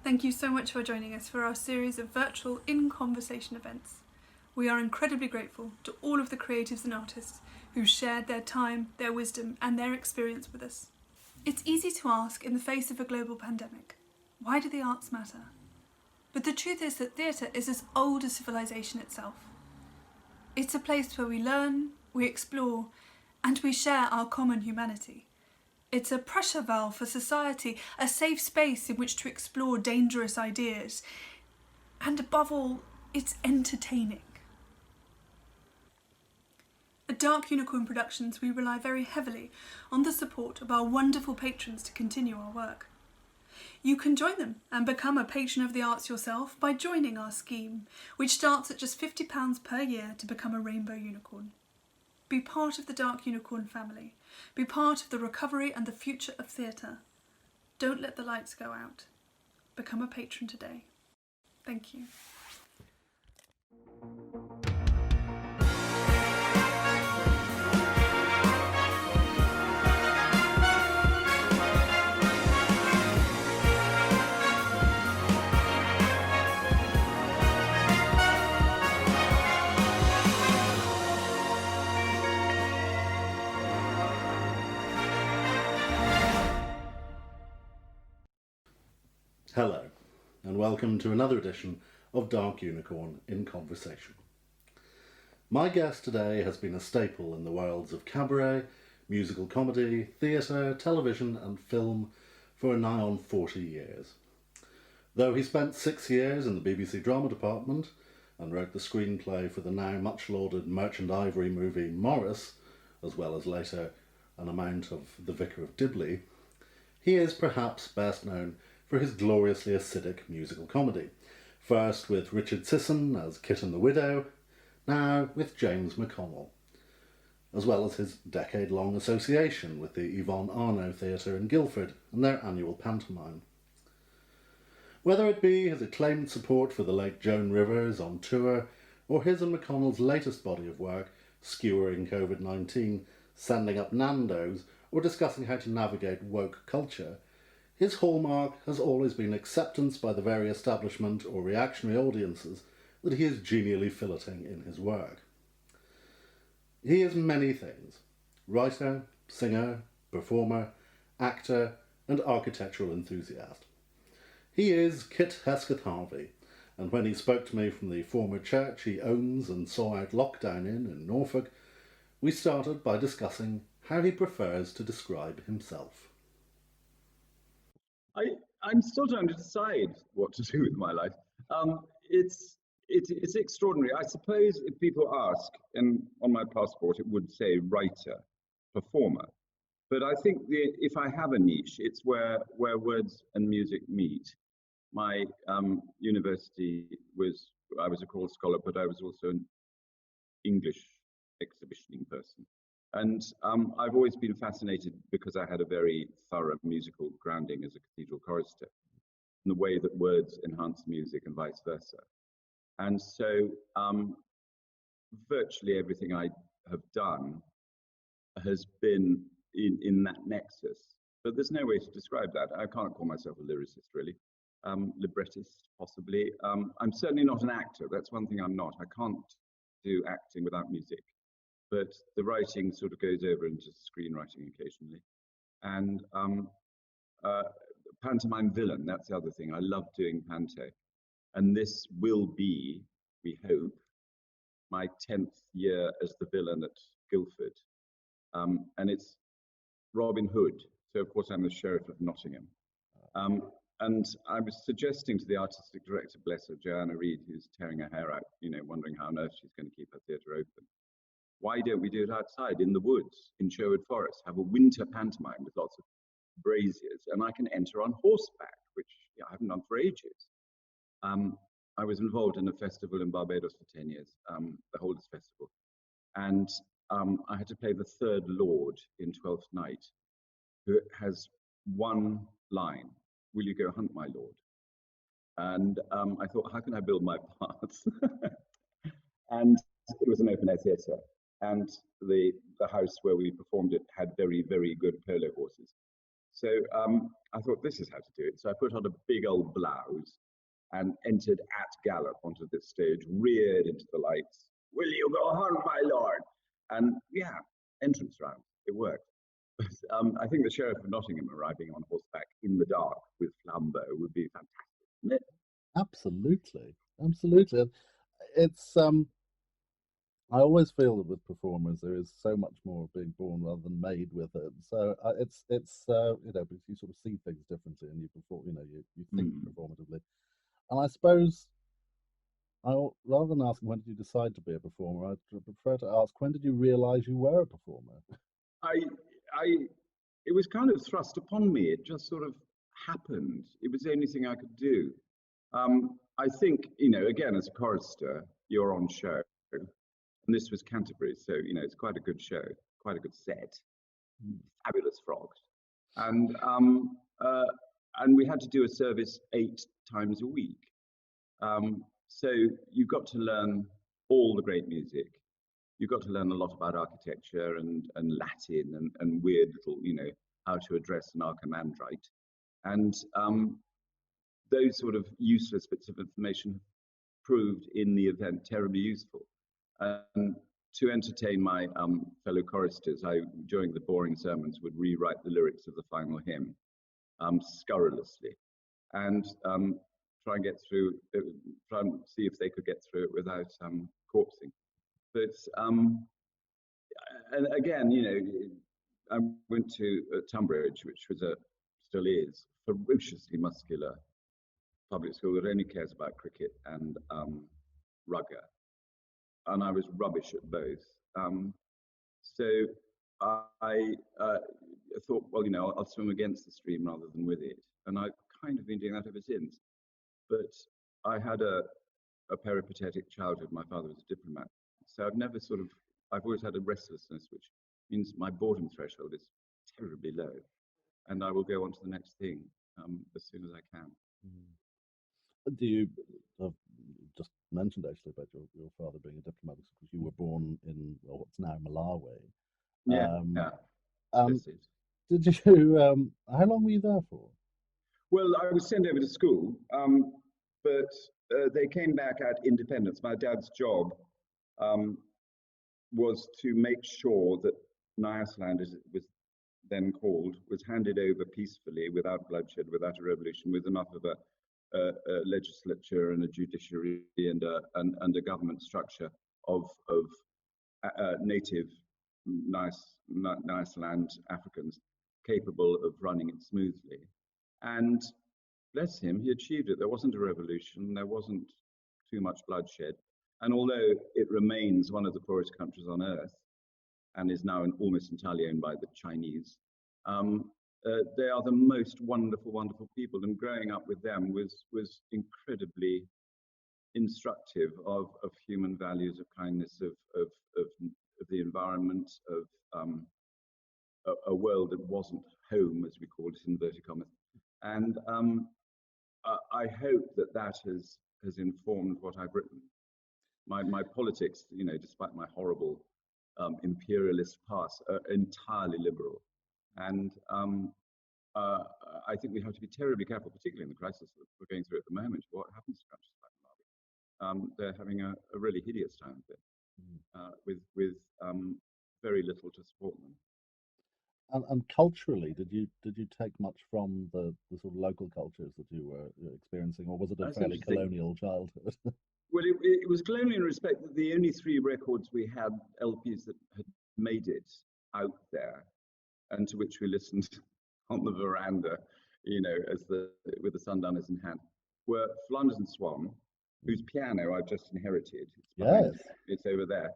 Thank you so much for joining us for our series of virtual in-conversation events. We are incredibly grateful to all of the creatives and artists who shared their time, their wisdom and their experience with us. It's easy to ask in the face of a global pandemic, why do the arts matter? But the truth is that theatre is as old as civilization itself. It's a place where we learn, we explore, and we share our common humanity. It's a pressure valve for society, a safe space in which to explore dangerous ideas. And above all, it's entertaining. At Dark Unicorn Productions, we rely very heavily on the support of our wonderful patrons to continue our work. You can join them and become a patron of the arts yourself by joining our scheme, which starts at just £50 per year to become a rainbow unicorn. Be part of the Dark Unicorn family. Be part of the recovery and the future of theatre. Don't let the lights go out. Become a patron today. Thank you. Hello, and welcome to another edition of Dark Unicorn in Conversation. My guest today has been a staple in the worlds of cabaret, musical comedy, theatre, television and film for nigh on 40 years. Though he spent 6 years in the BBC drama department and wrote the screenplay for the now much lauded Merchant Ivory movie Morris, as well as later an amount of The Vicar of Dibley, he is perhaps best known for his gloriously acidic musical comedy, first with Richard Sisson as Kit and the Widow, now with James McConnel, as well as his decade-long association with the Yvonne Arnaud Theatre in Guildford and their annual pantomime. Whether it be his acclaimed support for the late Joan Rivers on tour, or his and McConnell's latest body of work, skewering COVID-19, sending up Nando's, or discussing how to navigate woke culture, his hallmark has always been acceptance by the very establishment or reactionary audiences that he is genially filleting in his work. He is many things: writer, singer, performer, actor, and architectural enthusiast. He is Kit Hesketh-Harvey, and when he spoke to me from the former church he owns and saw out lockdown in Norfolk, we started by discussing how he prefers to describe himself. I'm still trying to decide what to do with my life. It's extraordinary. I suppose if people ask, and on my passport it would say writer, performer. But I think if I have a niche, it's where words and music meet. My university I was a choral scholar, but I was also an English exhibitioning person. And I've always been fascinated because I had a very thorough musical grounding as a cathedral chorister, in the way that words enhance music and vice versa. And so virtually everything I have done has been in that nexus. But there's no way to describe that. I can't call myself a lyricist, really. Librettist, possibly. I'm certainly not an actor. That's one thing I'm not. I can't do acting without music. But the writing sort of goes over into screenwriting occasionally. And pantomime villain, that's the other thing. I love doing panto. And this will be, we hope, my 10th year as the villain at Guildford. And it's Robin Hood. So, of course, I'm the Sheriff of Nottingham. And I was suggesting to the artistic director, bless her, Joanna Reid, who's tearing her hair out, wondering how on earth she's going to keep her theatre open. Why don't we do it outside, in the woods, in Sherwood Forest, have a winter pantomime with lots of braziers, and I can enter on horseback, which I haven't done for ages. I was involved in a festival in Barbados for 10 years, the Holders Festival, and I had to play the third lord in Twelfth Night, who has one line: "Will you go hunt, my lord?" And I thought, how can I build my parts? And it was an open-air theatre. And the house where we performed it had very, very good polo horses. So I thought, this is how to do it. So I put on a big old blouse and entered at gallop onto this stage, reared into the lights. Will you go on, my lord? And yeah, entrance round. It worked. But, I think the Sheriff of Nottingham arriving on horseback in the dark with flambeau would be fantastic, wouldn't it? Absolutely, absolutely. It's I always feel that with performers there is so much more being born rather than made with it. So it's you know, because you sort of see things differently and you perform, you know, you think performatively. And I suppose rather than asking when did you decide to be a performer, I'd prefer to ask when did you realise you were a performer? It was kind of thrust upon me. It just sort of happened. It was the only thing I could do. I think, you know, again, as a chorister, you're on show. And this was Canterbury, so, you know, it's quite a good show, quite a good set, fabulous frogs. And we had to do a service 8 times a week. So you got to learn all the great music. You got to learn a lot about architecture and Latin and weird little, you know, how to address an archimandrite. And those sort of useless bits of information proved in the event terribly useful. To entertain my fellow choristers, I, during the boring sermons, would rewrite the lyrics of the final hymn scurrilously, and try and get through, try and see if they could get through it without corpsing. But and again, you know, I went to Tunbridge, which was still is, ferociously muscular public school that only cares about cricket and rugger. And I was rubbish at both. So I thought, well, you know, I'll swim against the stream rather than with it. And I've kind of been doing that ever since. But I had a peripatetic childhood. My father was a diplomat. So I've always had a restlessness, which means my boredom threshold is terribly low. And I will go on to the next thing as soon as I can. Do you just mentioned actually about your father being a diplomat because you were born in what's now Malawi? Yeah. Did you? How long were you there for? Well, I was sent over to school, but they came back at independence. My dad's job was to make sure that Nyasaland, as it was then called, was handed over peacefully, without bloodshed, without a revolution, with enough of a legislature and a judiciary and a government structure of native Nyasaland Africans capable of running it smoothly. And bless him, he achieved it. There wasn't a revolution, there wasn't too much bloodshed. And although it remains one of the poorest countries on earth and is now almost entirely owned by the Chinese, they are the most wonderful, wonderful people. And growing up with them was incredibly instructive of human values, of kindness, of the environment, of a world that wasn't home, as we call it in inverted commas. And I hope that has informed what I've written. My politics, you know, despite my horrible imperialist past, are entirely liberal. And I think we have to be terribly careful, particularly in the crisis that we're going through at the moment, what happens to countries like Malawi. They're having a really hideous time of it, with very little to support them. And culturally, did you take much from the sort of local cultures that you were experiencing, or was it a fairly colonial childhood? Well, it was colonial in respect that the only 3 records we had, LPs that had made it out there, and to which we listened on the veranda, you know, with the sundowners in hand, were Flanders and Swan, whose piano I've just inherited. It's over there.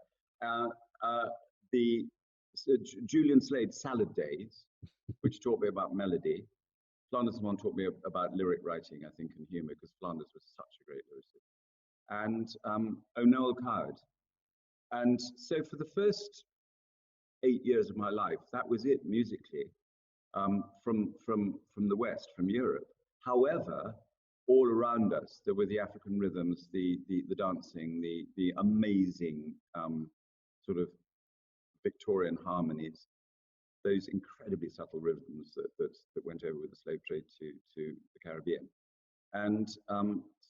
The Julian Slade's Salad Days, which taught me about melody. Flanders and Swan taught me about lyric writing, I think, and humour, because Flanders was such a great lyricist. And O'Noel Coward. And so for the first 8 years of my life, that was it musically, from the West, from Europe. However, all around us, there were the African rhythms, the dancing, the amazing sort of Victorian harmonies those incredibly subtle rhythms that went over with the slave trade to the Caribbean. And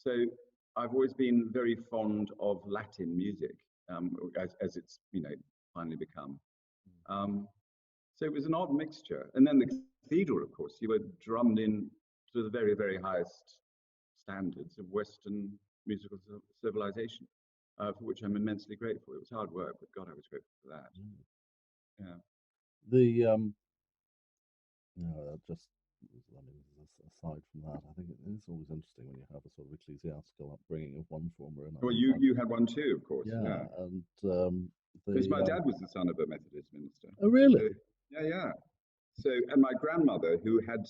so I've always been very fond of Latin music, as it's finally become. So it was an odd mixture. And then the cathedral, of course, you were drummed in to the very, very highest standards of Western musical civilization, for which I'm immensely grateful. It was hard work, but God, I was grateful for that. Yeah. Just aside from that, I think it's always interesting when you have a sort of ecclesiastical upbringing of one form or another. Well, you had one too, of course. Yeah. And because my dad was the son of a Methodist minister. Oh, really? So, yeah. So, and my grandmother, who had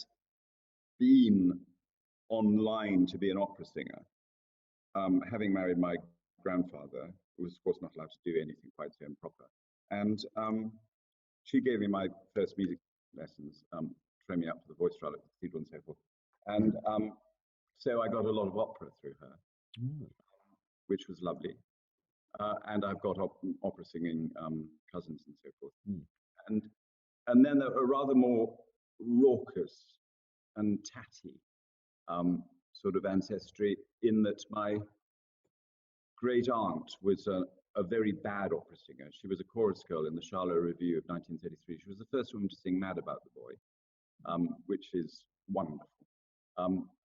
been online to be an opera singer, having married my grandfather, who was of course not allowed to do anything quite so improper, and she gave me my first music lessons, trained me up for the voice trial at the cathedral and so forth, and so I got a lot of opera through her, which was lovely, and I've got opera singing cousins and so forth, and then a rather more raucous and tatty sort of ancestry, in that my great aunt was a very bad opera singer. She was a chorus girl in the Charlotte Revue of 1933. She was the first woman to sing Mad About the Boy, which is wonderful.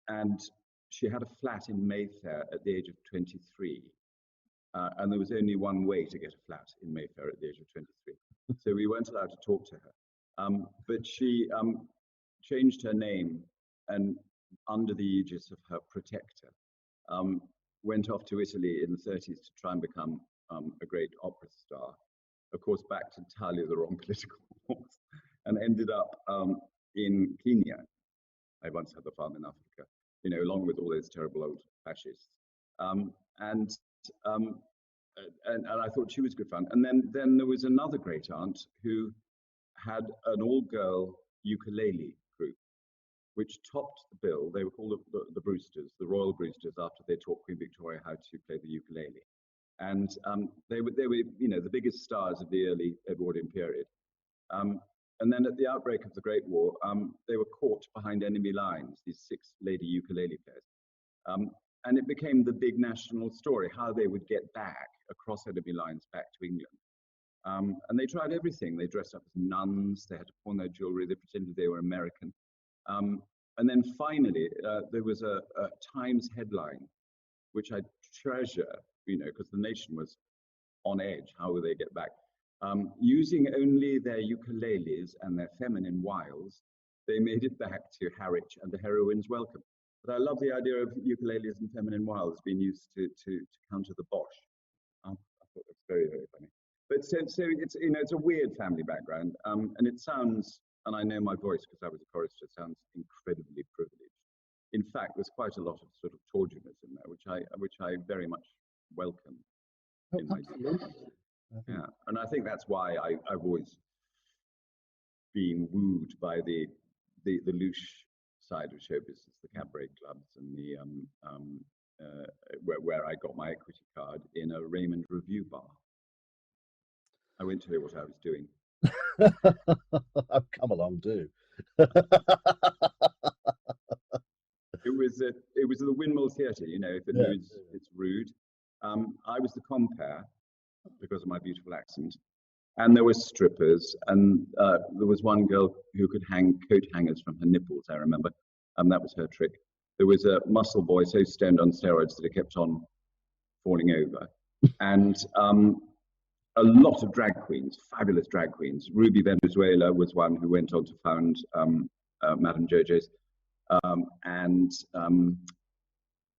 And she had a flat in Mayfair at the age of 23. And there was only one way to get a flat in Mayfair at the age of 23. So we weren't allowed to talk to her. But she changed her name, and under the aegis of her protector, went off to Italy in the 30s to try and become a great opera star. Of course, backed entirely the wrong political cause, and ended up in Kenya. I once had a farm in Africa, along with all those terrible old fascists. And I thought she was good fun. And then there was another great aunt who had an all-girl ukulele group, which topped the bill. They were called the Brewsters, the Royal Brewsters, after they taught Queen Victoria how to play the ukulele. And they were the biggest stars of the early Edwardian period. And then at the outbreak of the Great War, they were caught behind enemy lines, these 6 lady ukulele players. And it became the big national story, how they would get back across enemy lines back to England. And they tried everything. They dressed up as nuns, they had to pawn their jewelry, they pretended they were American. And then finally, there was a Times headline, which I treasure, because the nation was on edge. How would they get back? Using only their ukuleles and their feminine wiles, they made it back to Harwich and the heroine's welcome. But I love the idea of ukuleles and feminine wiles being used to counter the Bosch. I thought that's very, very funny. But so it's it's a weird family background, and it sounds, and I know my voice because I was a chorister, sounds incredibly privileged. In fact, there's quite a lot of sort of tawdriness in there, which I very much welcome in my Absolutely. Yeah, and I think that's why I've always been wooed by the louche side of show business, the cabaret clubs, and the where I got my equity card in a Raymond Revue bar. I went to hear what I was doing. I've come along too. It was at the Windmill Theatre. If it moves, it's rude. I was the compere because of my beautiful accent, and there were strippers, and there was one girl who could hang coat hangers from her nipples. I remember, that was her trick. There was a muscle boy so stoned on steroids that he kept on falling over, and a lot of drag queens, fabulous drag queens. Ruby Venezuela was one who went on to found Madame Jojo's, and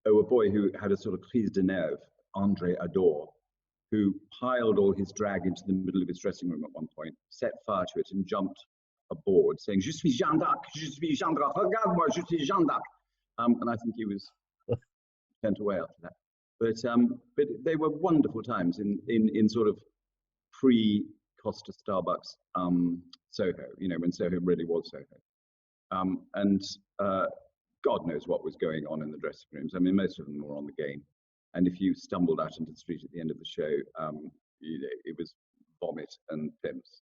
a boy who had a sort of crise de nerve, Andre Ador, who piled all his drag into the middle of his dressing room at one point, set fire to it, and jumped aboard, saying, "Je suis Jeanne d'Arc, je suis Jeanne d'Arc, regarde-moi, je suis Jeanne d'Arc." And I think he was sent away after that. But they were wonderful times in sort of pre-Costa Starbucks Soho, when Soho really was Soho. And God knows what was going on in the dressing rooms. I mean, most of them were on the game. And if you stumbled out into the street at the end of the show, it was vomit and pimps.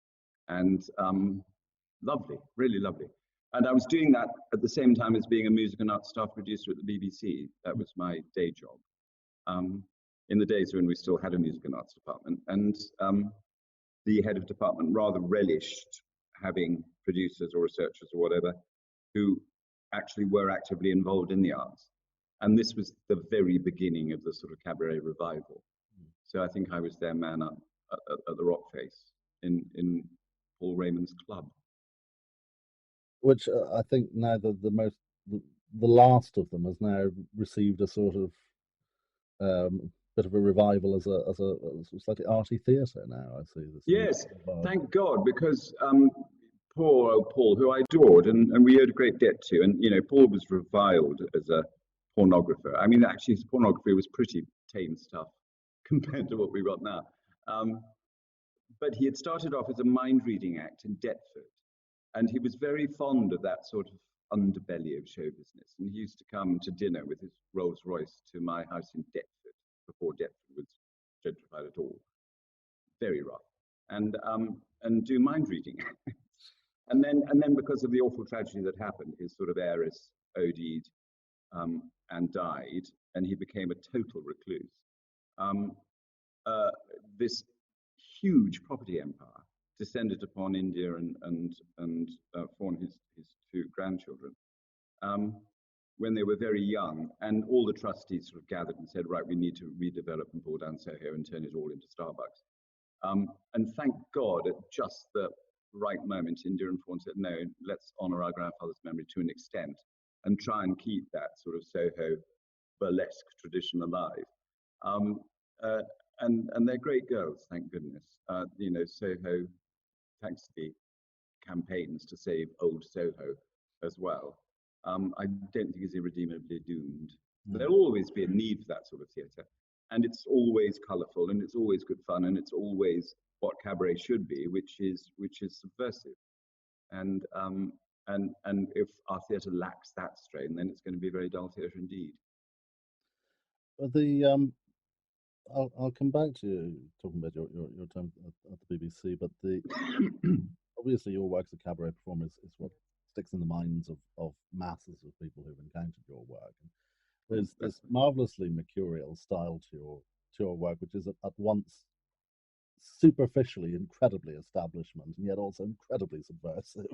And lovely, really lovely. And I was doing that at the same time as being a music and arts staff producer at the BBC. That was my day job. In the days when we still had a music and arts department. And the head of department rather relished having producers or researchers or whatever who actually were actively involved in the arts. And this was the very beginning of the sort of cabaret revival. So I think I was their man up at the Rock Face in Paul Raymond's club. Which I think now the last of them has now received a sort of bit of a revival as a slightly arty theatre now. I see this. Yes, thank God, because poor old Paul, who I adored and we owed a great debt to, and you know, Paul was reviled as a pornographer. I mean, actually, his pornography was pretty tame stuff compared to what we got now. But he had started off as a mind-reading act in Deptford, and he was very fond of that sort of underbelly of show business. And he used to come to dinner with his Rolls Royce to my house in Deptford, before Deptford was gentrified at all. Very rough. And do mind-reading. and then because of the awful tragedy that happened, his sort of heiress OD'd and died, and he became a total recluse. This huge property empire descended upon India and Fawn, his two grandchildren, when they were very young, and all the trustees sort of gathered and said, right, we need to redevelop and pull down Soho and turn it all into Starbucks. And thank God, at just the right moment, India and Fawn said, no, let's honour our grandfather's memory to an extent and try and keep that sort of Soho burlesque tradition alive. And they're great girls, thank goodness. You know, Soho, thanks to the campaigns to save old Soho as well, I don't think is irredeemably doomed. There'll always be a need for that sort of theatre, and it's always colourful, and it's always good fun, and it's always what cabaret should be, which is subversive. And if our theatre lacks that strain, then it's going to be a very dull theatre indeed. I'll come back to you talking about your time at the BBC, but obviously your work as a cabaret performer is what sticks in the minds of masses of people who've encountered your work. And there's this marvelously mercurial style to your work, which is at once superficially incredibly establishment and yet also incredibly subversive.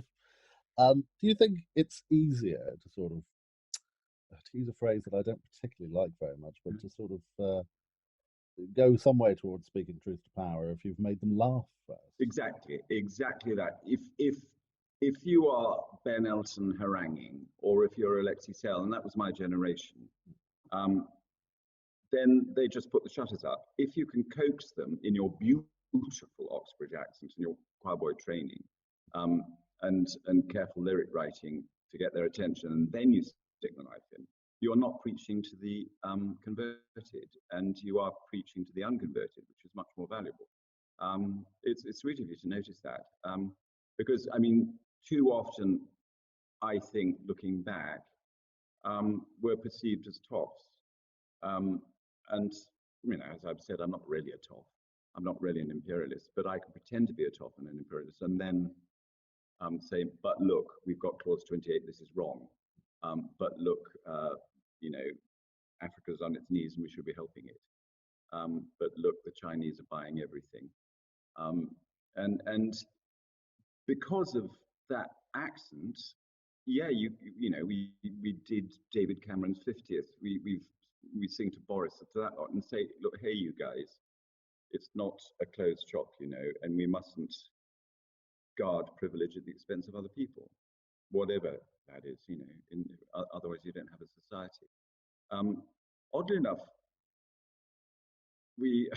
Do you think it's easier to sort of, to use a phrase that I don't particularly like very much, but to sort of go some way towards speaking truth to power if you've made them laugh first? Exactly that. If you are Ben Elton haranguing, or if you're Alexei Sayle, and that was my generation, then they just put the shutters up. If you can coax them in your beautiful Oxbridge accent and your choir boy training, and careful lyric writing to get their attention, and then you stick the knife in, you're not preaching to the converted, and you are preaching to the unconverted, which is much more valuable. It's sweet of you to notice that, because I mean, too often, I think, looking back, we're perceived as toffs, and you know, as I've said, I'm not really a toff. I'm not really an imperialist, but I can pretend to be a toff and an imperialist, and then say, but look, we've got clause 28. This is wrong. But look, you know, Africa's on its knees and we should be helping it. But look, the Chinese are buying everything. And because of that accent, yeah, you know, we did David Cameron's 50th. We sing to Boris to that lot and say, look, hey, you guys, it's not a closed shop, you know, and we mustn't guard privilege at the expense of other people, whatever that is, you know, otherwise you don't have a society. Oddly enough, we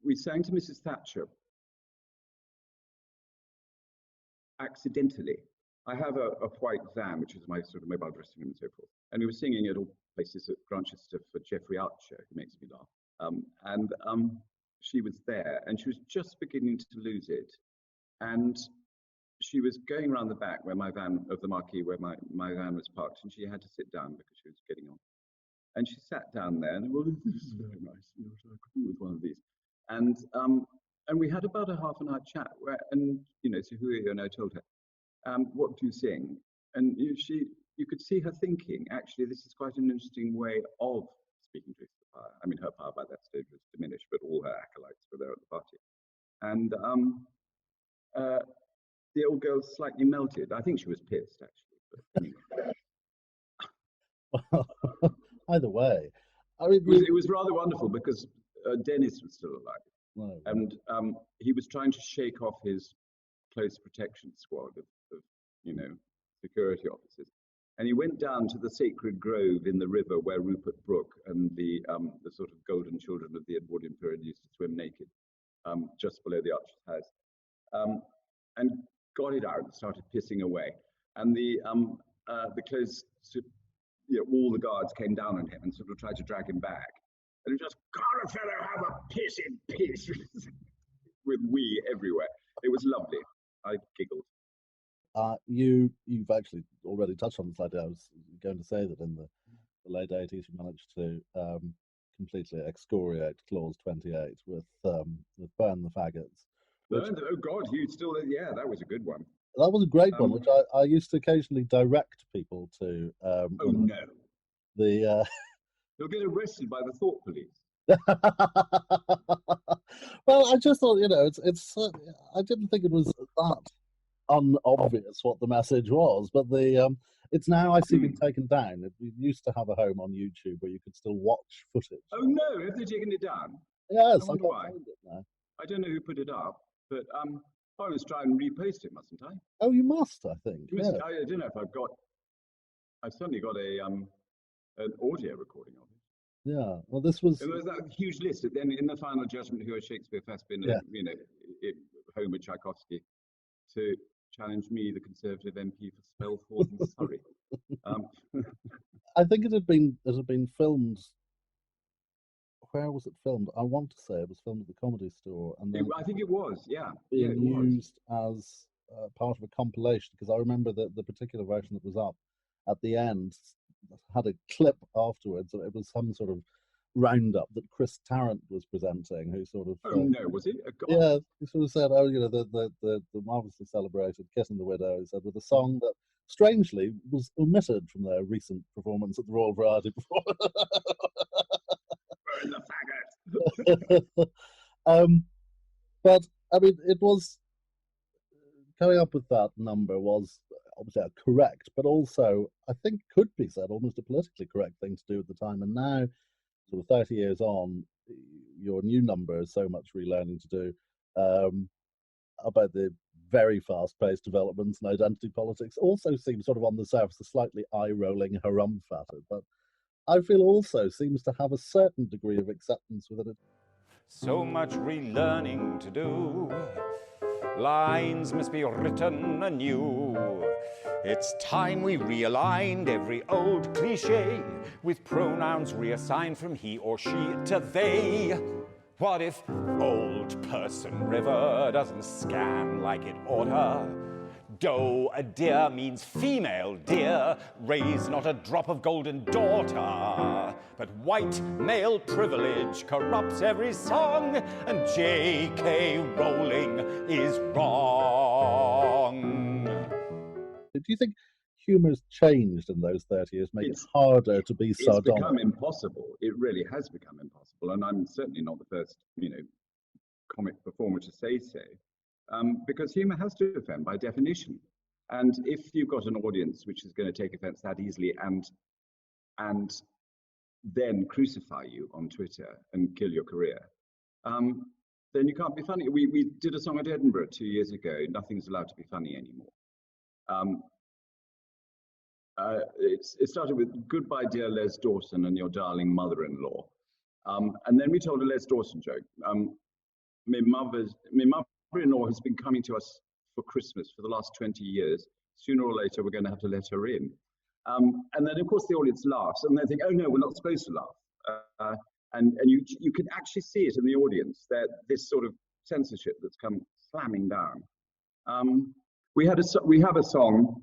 we sang to Mrs. Thatcher accidentally. I have a white van, which is my sort of mobile dressing room and so forth, and we were singing at all places at Grantchester for Geoffrey Archer, who makes me laugh, and she was there, and she was just beginning to lose it, and she was going around the back where my van, of the marquee where my van was parked, and she had to sit down because she was getting on. And she sat down there, and well, this is very nice, you know, so I could do with one of these. And and we had about a half an hour chat and so who are you? And I told her, what do you sing? And you could see her thinking, actually, this is quite an interesting way of speaking truth to power. I mean, her power by that stage was diminished, but all her acolytes were there at the party. And the old girl slightly melted. I think she was pissed, actually. But anyway. Either way, I mean, it was rather wonderful because Dennis was still alive. No. And he was trying to shake off his close protection squad of security officers. And he went down to the sacred grove in the river where Rupert Brooke and the sort of golden children of the Edwardian period used to swim naked, just below the Archer's house, and got it out and started pissing away. And the close, all the guards came down on him and sort of tried to drag him back. And he just, can't a fellow have a piss in peace? With we everywhere. It was lovely. I giggled. You've actually already touched on this idea. I was going to say that in the late 80s, you managed to completely excoriate Clause 28 with Burn the Faggots. Oh God, you still, yeah, that was a good one. That was a great one, which I used to occasionally direct people to. Oh no. You'll get arrested by the thought police. Well, I just thought, it's. I didn't think it was that unobvious what the message was, but it's now I see been taken down. We used to have a home on YouTube where you could still watch footage. Oh no, have they taken it down? Yes, I wonder why. I don't know who put it up, but I must try and repost it, mustn't I? Oh, you must, I think. Yeah. I don't know if I've certainly got an audio recording of it. Yeah, well, this was... There was that huge list. Then in the final judgment, who are Shakespeare, Fassbinder, Homer, Tchaikovsky, to challenge me, the Conservative MP for Spelford and Surrey. I think it had been filmed. Where was it filmed? I want to say it was filmed at the Comedy Store, and then I think it was. Yeah, being used as part of a compilation. Because I remember that the particular version that was up at the end had a clip afterwards. It was some sort of roundup that Chris Tarrant was presenting, who sort of no, was it? Yeah, he sort of said, the marvelously celebrated Kissing the Widow, he said, with a song that strangely was omitted from their recent performance at the Royal Variety before. Burn the faggot. But I mean, it was coming up with that number was obviously a correct, but also I think could be said almost a politically correct thing to do at the time. And now, sort of 30 years on, your new number is so much relearning to do about the very fast-paced developments in identity politics. Also seems sort of on the surface a slightly eye-rolling harumph-fatted, but I feel also seems to have a certain degree of acceptance within it. So much relearning to do. Lines must be written anew. It's time we realigned every old cliche with pronouns reassigned from he or she to they. What if old person river doesn't scan like it oughta? Doe, a deer, means female deer. Raise not a drop of golden daughter. But white male privilege corrupts every song, and J.K. Rowling is wrong. Do you think humour's changed in those 30 years, making it harder to be sardonic? It's become impossible. It really has become impossible, and I'm certainly not the first, comic performer to say so. Because humour has to offend by definition. And if you've got an audience which is going to take offence that easily and then crucify you on Twitter and kill your career, then you can't be funny. We did a song at Edinburgh 2 years ago, Nothing's Allowed to Be Funny Anymore. It started with Goodbye Dear Les Dawson and Your Darling Mother-in-Law. And then we told a Les Dawson joke. My mother-in-law has been coming to us for Christmas for the last 20 years. Sooner or later, we're going to have to let her in. And then, of course, the audience laughs, and they think, oh, no, we're not supposed to laugh. And you can actually see it in the audience, that this sort of censorship that's come slamming down. We have a song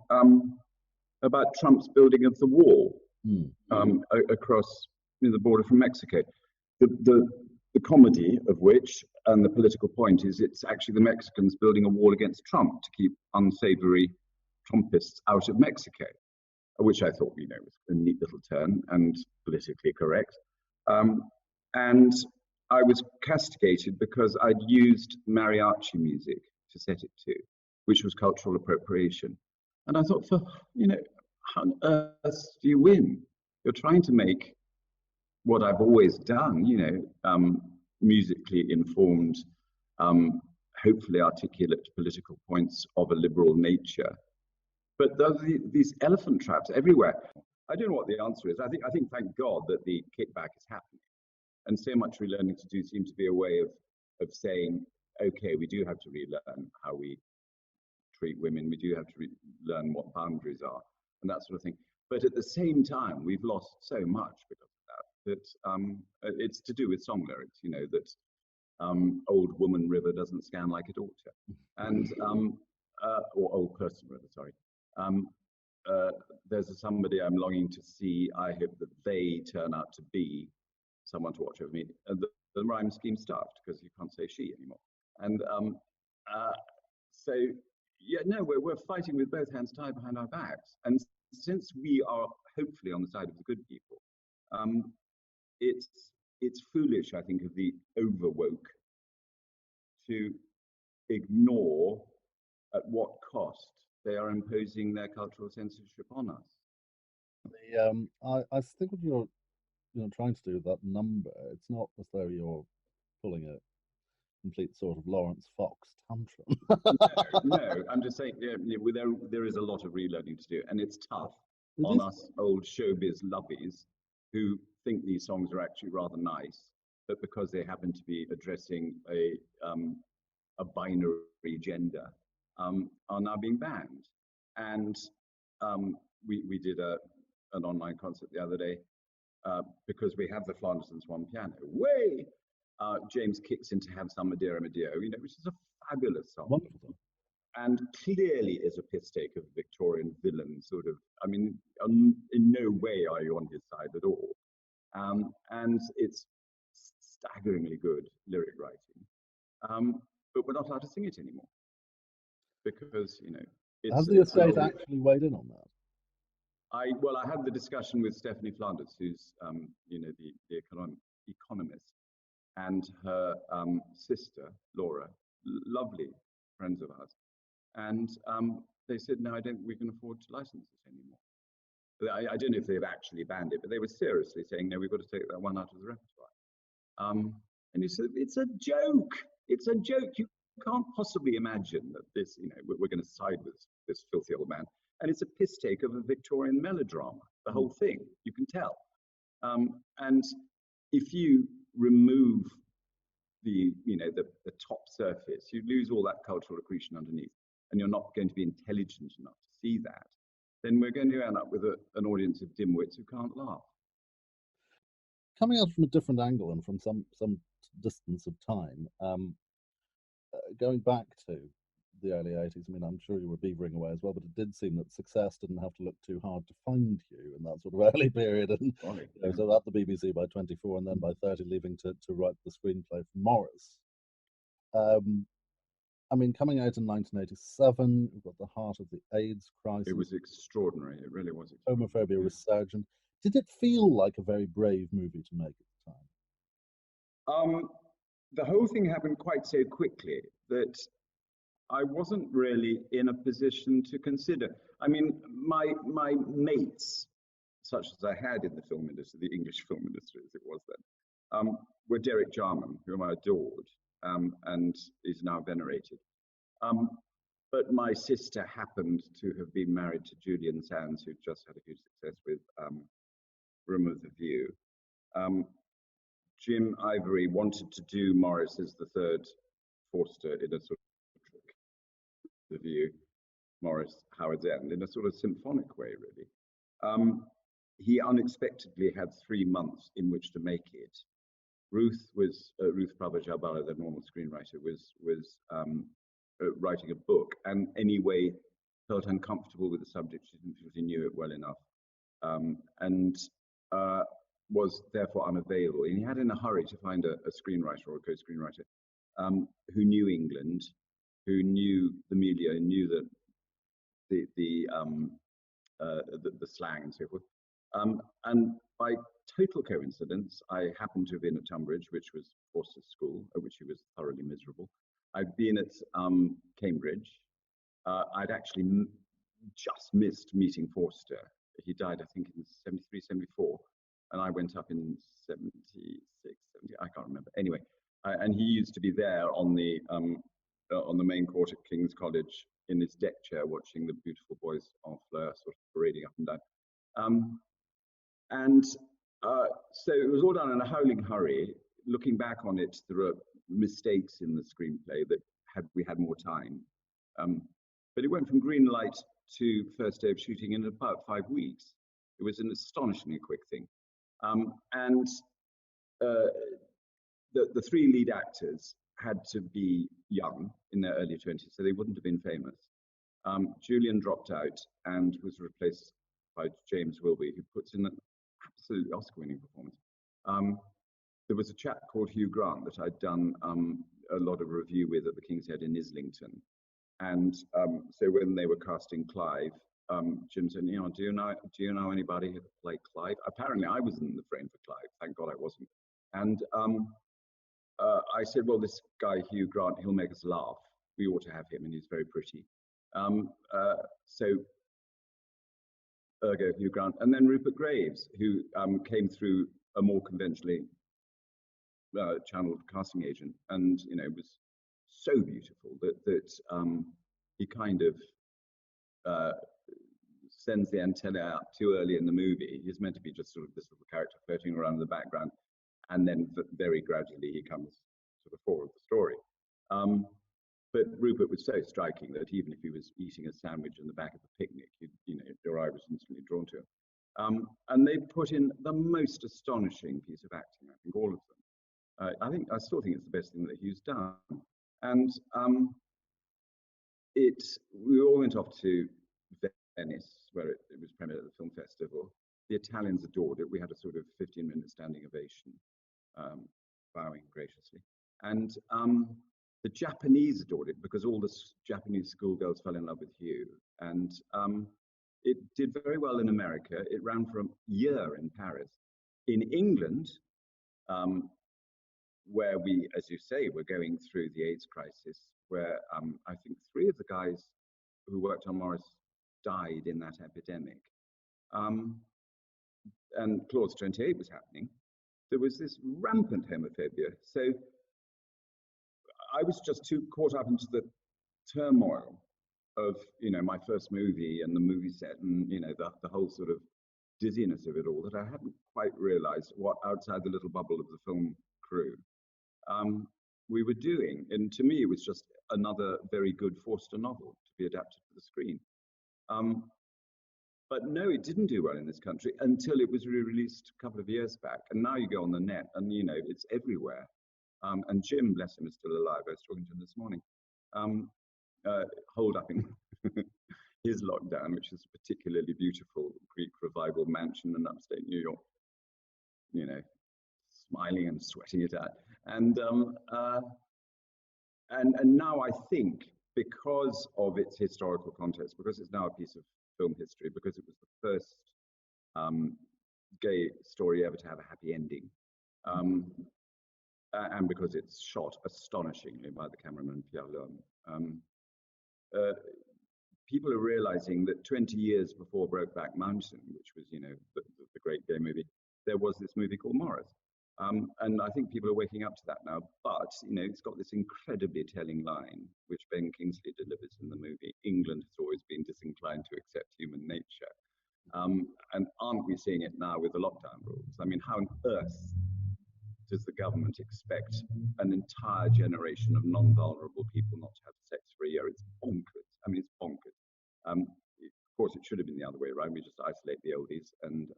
about Trump's building of the wall across the border from Mexico. The the comedy of which, and the political point, is it's actually the Mexicans building a wall against Trump to keep unsavory Trumpists out of Mexico, which I thought, was a neat little turn and politically correct. And I was castigated because I'd used mariachi music to set it to, which was cultural appropriation. And I thought, how on earth do you win? You're trying to make what I've always done, musically informed, hopefully articulate political points of a liberal nature. But these elephant traps everywhere. I don't know what the answer is. I think, thank God, that the kickback is happening. And so much relearning to do seems to be a way of saying, okay, we do have to relearn how we treat women. We do have to learn what boundaries are and that sort of thing. But at the same time, we've lost so much because of that it's to do with song lyrics, that old woman river doesn't scan like it ought to. And, or old person river, sorry. There's somebody I'm longing to see. I hope that they turn out to be someone to watch over me. And the rhyme scheme stuffed because you can't say she anymore. And we're fighting with both hands tied behind our backs. And since we are hopefully on the side of the good people, it's foolish, I think, of the overwoke to ignore at what cost they are imposing their cultural censorship on us. I think what you're trying to do with that number, it's not as though you're pulling a complete sort of Lawrence Fox tantrum. No, I'm just saying there is a lot of relearning to do, and it's tough on us old showbiz lovies who think these songs are actually rather nice, but because they happen to be addressing a binary gender, are now being banned. And we did an online concert the other day because we have the Flanders and Swan piano. James kicks into Have Some Madeira, Madeira, which is a fabulous song. Wonderful. And clearly is a piss take of Victorian villain sort of. I mean, in no way are you on his side at all. And it's staggeringly good lyric writing. But we're not allowed to sing it anymore because, Has the estate actually weighed in on that? I had the discussion with Stephanie Flanders, who's the economist, and her sister Laura, lovely friends of ours, and they said, no, I don't think we can afford to license it anymore. I don't know if they've actually banned it, but they were seriously saying, no, we've got to take that one out of the repertoire. And you said, it's a joke. It's a joke. You can't possibly imagine that this, we're going to side with this filthy old man. And it's a piss take of a Victorian melodrama, the whole thing, you can tell. And if you remove the top surface, you lose all that cultural accretion underneath, and you're not going to be intelligent enough to see that, then we're going to end up with an audience of dimwits who can't laugh. Coming out from a different angle and from some distance of time, going back to the early 80s, I mean, I'm sure you were beavering away as well, but it did seem that success didn't have to look too hard to find you in that sort of early period. And so at the BBC by 24 and then by 30 leaving to write the screenplay for Morris. I mean, coming out in 1987, we've got the heart of the AIDS crisis. It was extraordinary. It really was. Homophobia resurgent. Did it feel like a very brave movie to make at the time? The whole thing happened quite so quickly that I wasn't really in a position to consider. I mean, my mates, such as I had in the film industry, the English film industry as it was then, were Derek Jarman, whom I adored, and is now venerated. But my sister happened to have been married to Julian Sands, who just had a huge success with Room of the View. Jim Ivory wanted to do Morris as the third Forster in a sort of The View, Morris, Howard's End, in a sort of symphonic way, really. He unexpectedly had 3 months in which to make it. Ruth Prabha-Jabala, the normal screenwriter, was writing a book, and anyway felt uncomfortable with the subject. She didn't feel she knew it well enough. was therefore unavailable. And he had in a hurry to find a screenwriter or a co-screenwriter who knew England, who knew the milieu, knew the slang and so forth. And by total coincidence, I happened to have been at Tunbridge, which was Forster's school, at which he was thoroughly miserable. I'd been at Cambridge. I'd actually just missed meeting Forster. He died, I think, in 73, 74. And I went up in 76, 70, I can't remember. Anyway, and he used to be there on the main court at King's College in his deck chair, watching the beautiful boys en fleur sort of parading up and down. So it was all done in a howling hurry. Looking back on it, there are mistakes in the screenplay that had we had more time. But it went from green light to first day of shooting in about 5 weeks. It was an astonishingly quick thing. The three lead actors had to be young, in their early 20s, so they wouldn't have been famous. Julian dropped out and was replaced by James Wilby, who puts in an absolutely Oscar-winning performance. There was a chap called Hugh Grant that I'd done a lot of review with at the King's Head in Islington. And so when they were casting Clive, Jim said, do you know anybody who could play Clive? Apparently I wasn't in the frame for Clive. Thank God I wasn't. And I said, well, this guy, Hugh Grant, he'll make us laugh. We ought to have him, and he's very pretty. So ergo Hugh Grant. And then Rupert Graves, who came through a more conventionally channeled casting agent, and was so beautiful that he kind of sends the antenna out too early in the movie. He's meant to be just sort of this little character floating around in the background, and then very gradually he comes to the fore of the story. But Rupert was so striking that even if he was eating a sandwich in the back of a picnic, your eye was instantly drawn to him. And they put in the most astonishing piece of acting, I think, all of them. I still think it's the best thing that Hugh's done. And we all went off to Venice, where it was premiered at the film festival. The Italians adored it. We had a sort of 15-minute standing ovation, bowing graciously. And the Japanese adored it because all the Japanese schoolgirls fell in love with Hugh. And it did very well in America. It ran for a year in Paris. In England, where we, as you say, were going through the AIDS crisis, where I think 3 of the guys who worked on Morris died in that epidemic. And Clause 28 was happening. There was this rampant homophobia. So I was just too caught up into the turmoil of, my first movie and the movie set and, the whole sort of dizziness of it all, that I hadn't quite realized what outside the little bubble of the film crew we were doing. And to me, it was just another very good Forster novel to be adapted for the screen. But no, it didn't do well in this country until it was re-released a couple of years back. And now you go on the net and, it's everywhere. And Jim, bless him, is still alive. I was talking to him this morning. Holed up in his lockdown, which is a particularly beautiful Greek revival mansion in upstate New York, smiling and sweating it out. And now I think, because of its historical context, because it's now a piece of film history, because it was the first gay story ever to have a happy ending, and because it's shot astonishingly by the cameraman Pierre Lhomme, people are realizing that 20 years before Brokeback Mountain, which was, the great gay movie, there was this movie called Morris. And I think people are waking up to that now. But, it's got this incredibly telling line, which Ben Kingsley delivers in the movie. England has always been disinclined to accept human nature. And aren't we seeing it now with the lockdown rules? I mean, how on earth does the government expect an entire generation of non-vulnerable people not to have sex for a year? It's bonkers. I mean, it's bonkers. Of course, it should have been the other way around. We just isolate the oldies and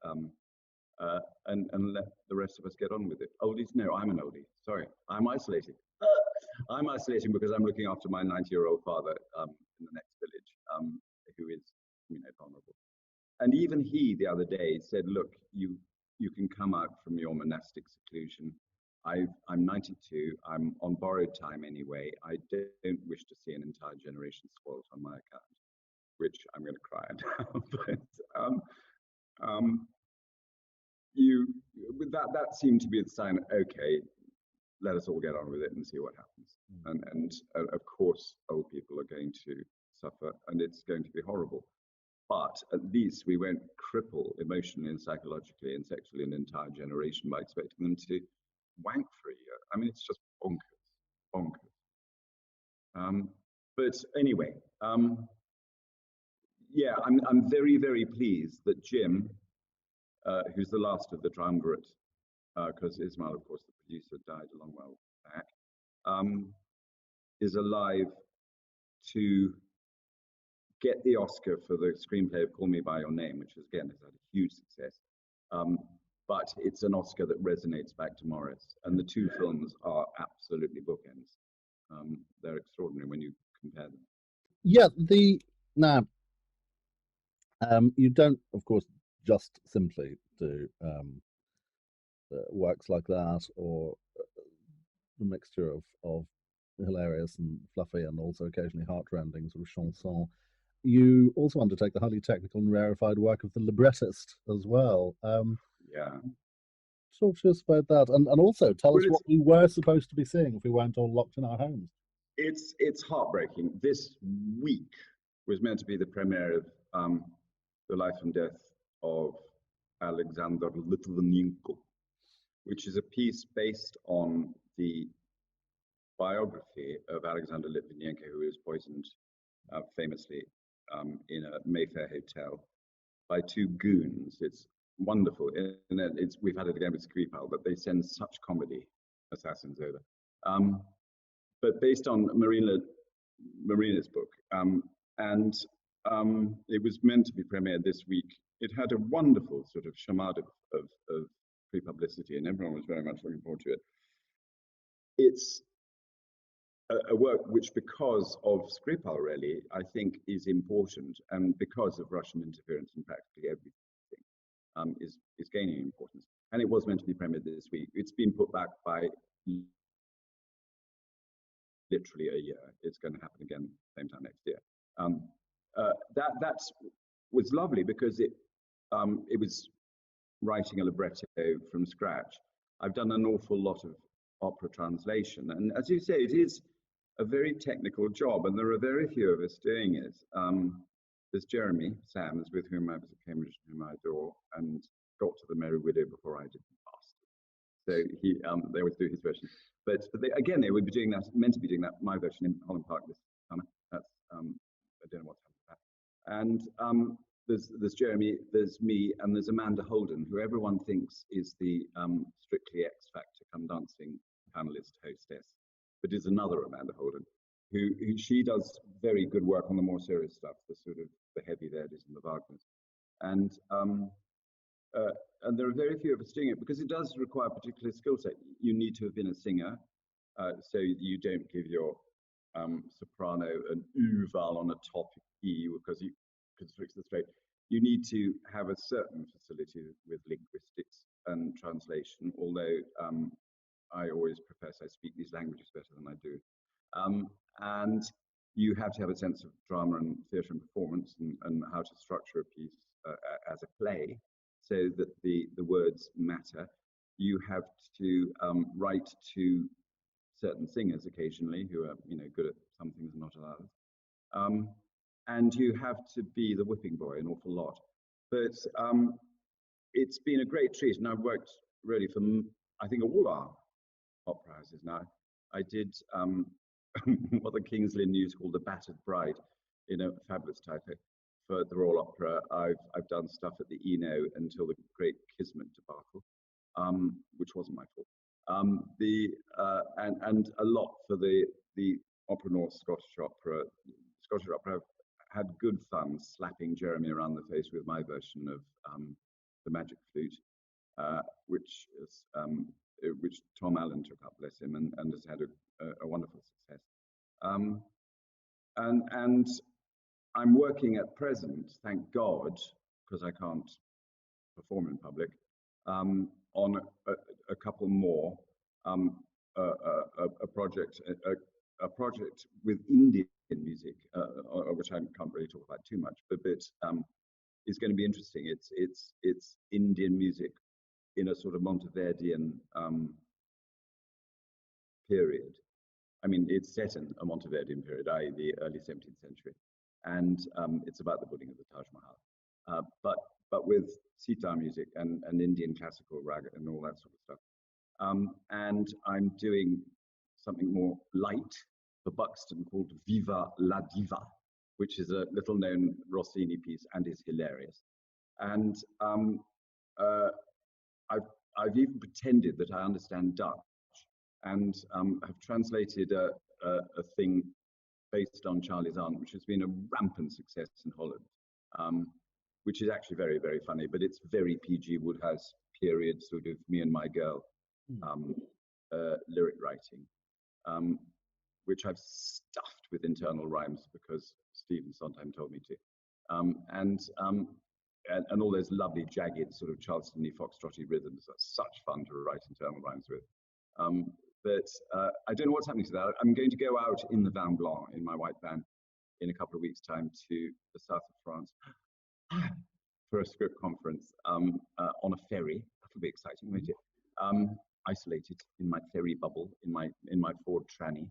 let the rest of us get on with it. Oldies? No, I'm an oldie. Sorry, I'm isolating. I'm isolating because I'm looking after my 90-year-old father in the next village, who is, vulnerable. And even he, the other day, said, look, you can come out from your monastic seclusion. I'm 92. I'm on borrowed time anyway. I don't wish to see an entire generation spoiled on my account, which I'm going to cry at. But that seemed to be the sign. Okay, let us all get on with it and see what happens. And of course, old people are going to suffer, and it's going to be horrible. But at least we won't cripple emotionally and psychologically and sexually an entire generation by expecting them to wank for a year. I mean, it's just bonkers. But anyway, yeah, I'm very, very pleased that Jim, who's the last of the triumvirate, because Ismail, of course, the producer, died a long while back, is alive to get the Oscar for the screenplay of Call Me By Your Name, which again has had a huge success. But it's an Oscar that resonates back to Morris, and the two films are absolutely bookends. They're extraordinary when you compare them. Yeah, you don't, of course, just simply do works like that, or the mixture of hilarious and fluffy and also occasionally heartrending sort of chanson. You also undertake the highly technical and rarefied work of the librettist as well. Yeah. Talk to us about that, and also tell us what we were supposed to be seeing if we weren't all locked in our homes. It's heartbreaking. This week was meant to be the premiere of The Life and Death of Alexander Litvinenko, which is a piece based on the biography of Alexander Litvinenko, who was poisoned famously in a Mayfair hotel by two goons. It's wonderful. And we've had it again with Skripal, but they send such comedy assassins over. But based on Marina's book. And it was meant to be premiered this week. It had a wonderful sort of chamade of pre-publicity, and everyone was very much looking forward to it. It's a work which, because of Skripal, really, I think is important, and because of Russian interference in practically everything, is gaining importance. And it was meant to be premiered this week. It's been put back by literally a year. It's going to happen again same time next year. That was lovely because it was writing a libretto from scratch. I've done an awful lot of opera translation, and as you say, it is a very technical job, and there are very few of us doing it. There's Jeremy Sams, with whom I was at Cambridge, whom I adore, and got to The Merry Widow before I did The Bastard. So they always do his version. But they would be doing that, meant to be doing that, my version in Holland Park this summer. That's I don't know what's happened with that. And there's Jeremy, there's me, and there's Amanda Holden, who everyone thinks is the Strictly X Factor Come Dancing panelist hostess, but is another Amanda Holden, who she does very good work on the more serious stuff, the sort of the heavy Verdis and the Wagners. And there are very few of us doing it because it does require a particular skill set. You need to have been a singer, so you don't give your soprano an U vowel on a top E because you constricts the straight. You need to have a certain facility with linguistics and translation, although I always profess I speak these languages better than I do. And you have to have a sense of drama and theatre and performance and how to structure a piece as a play so that the words matter. You have to write to certain singers occasionally who are good at some things and not at others. And you have to be the whipping boy an awful lot. But it's been a great treat, and I've worked really for, I think, all our opera houses now. I did what the King's Lynn News called the Battered Bride in a fabulous typo for the Royal Opera. I've done stuff at the Eno until the Great Kismet debacle, which wasn't my fault. And a lot for the Opera North Scottish Opera. Scottish Opera had good fun slapping Jeremy around the face with my version of the Magic Flute, which Tom Allen took up, bless him, and has had a wonderful success. And I'm working at present, thank God, because I can't perform in public, on a couple more, a project with Indian music, which I can't really talk about too much, but is going to be interesting. It's Indian music in a sort of Monteverdean period. I mean, it's set in a Monteverdean period, i.e. the early 17th century, and it's about the building of the Taj Mahal, but with sitar music and Indian classical raga and all that sort of stuff. And I'm doing something more light for Buxton called Viva la Diva, which is a little-known Rossini piece and is hilarious. And I've even pretended that I understand Dutch, and have translated a thing based on Charlie's Aunt, which has been a rampant success in Holland, which is actually very, very funny, but it's very P.G. Wodehouse period, sort of me and my girl lyric writing, which I've stuffed with internal rhymes because Stephen Sondheim told me to. And all those lovely, jagged, sort of Charleston-y, foxtrotty rhythms are such fun to write internal rhymes with. But I don't know what's happening to that. I'm going to go out in the Van Blanc in my white van in a couple of weeks' time to the south of France for a script conference on a ferry. That'll be exciting, won't it? Isolated in my ferry bubble, in my Ford tranny.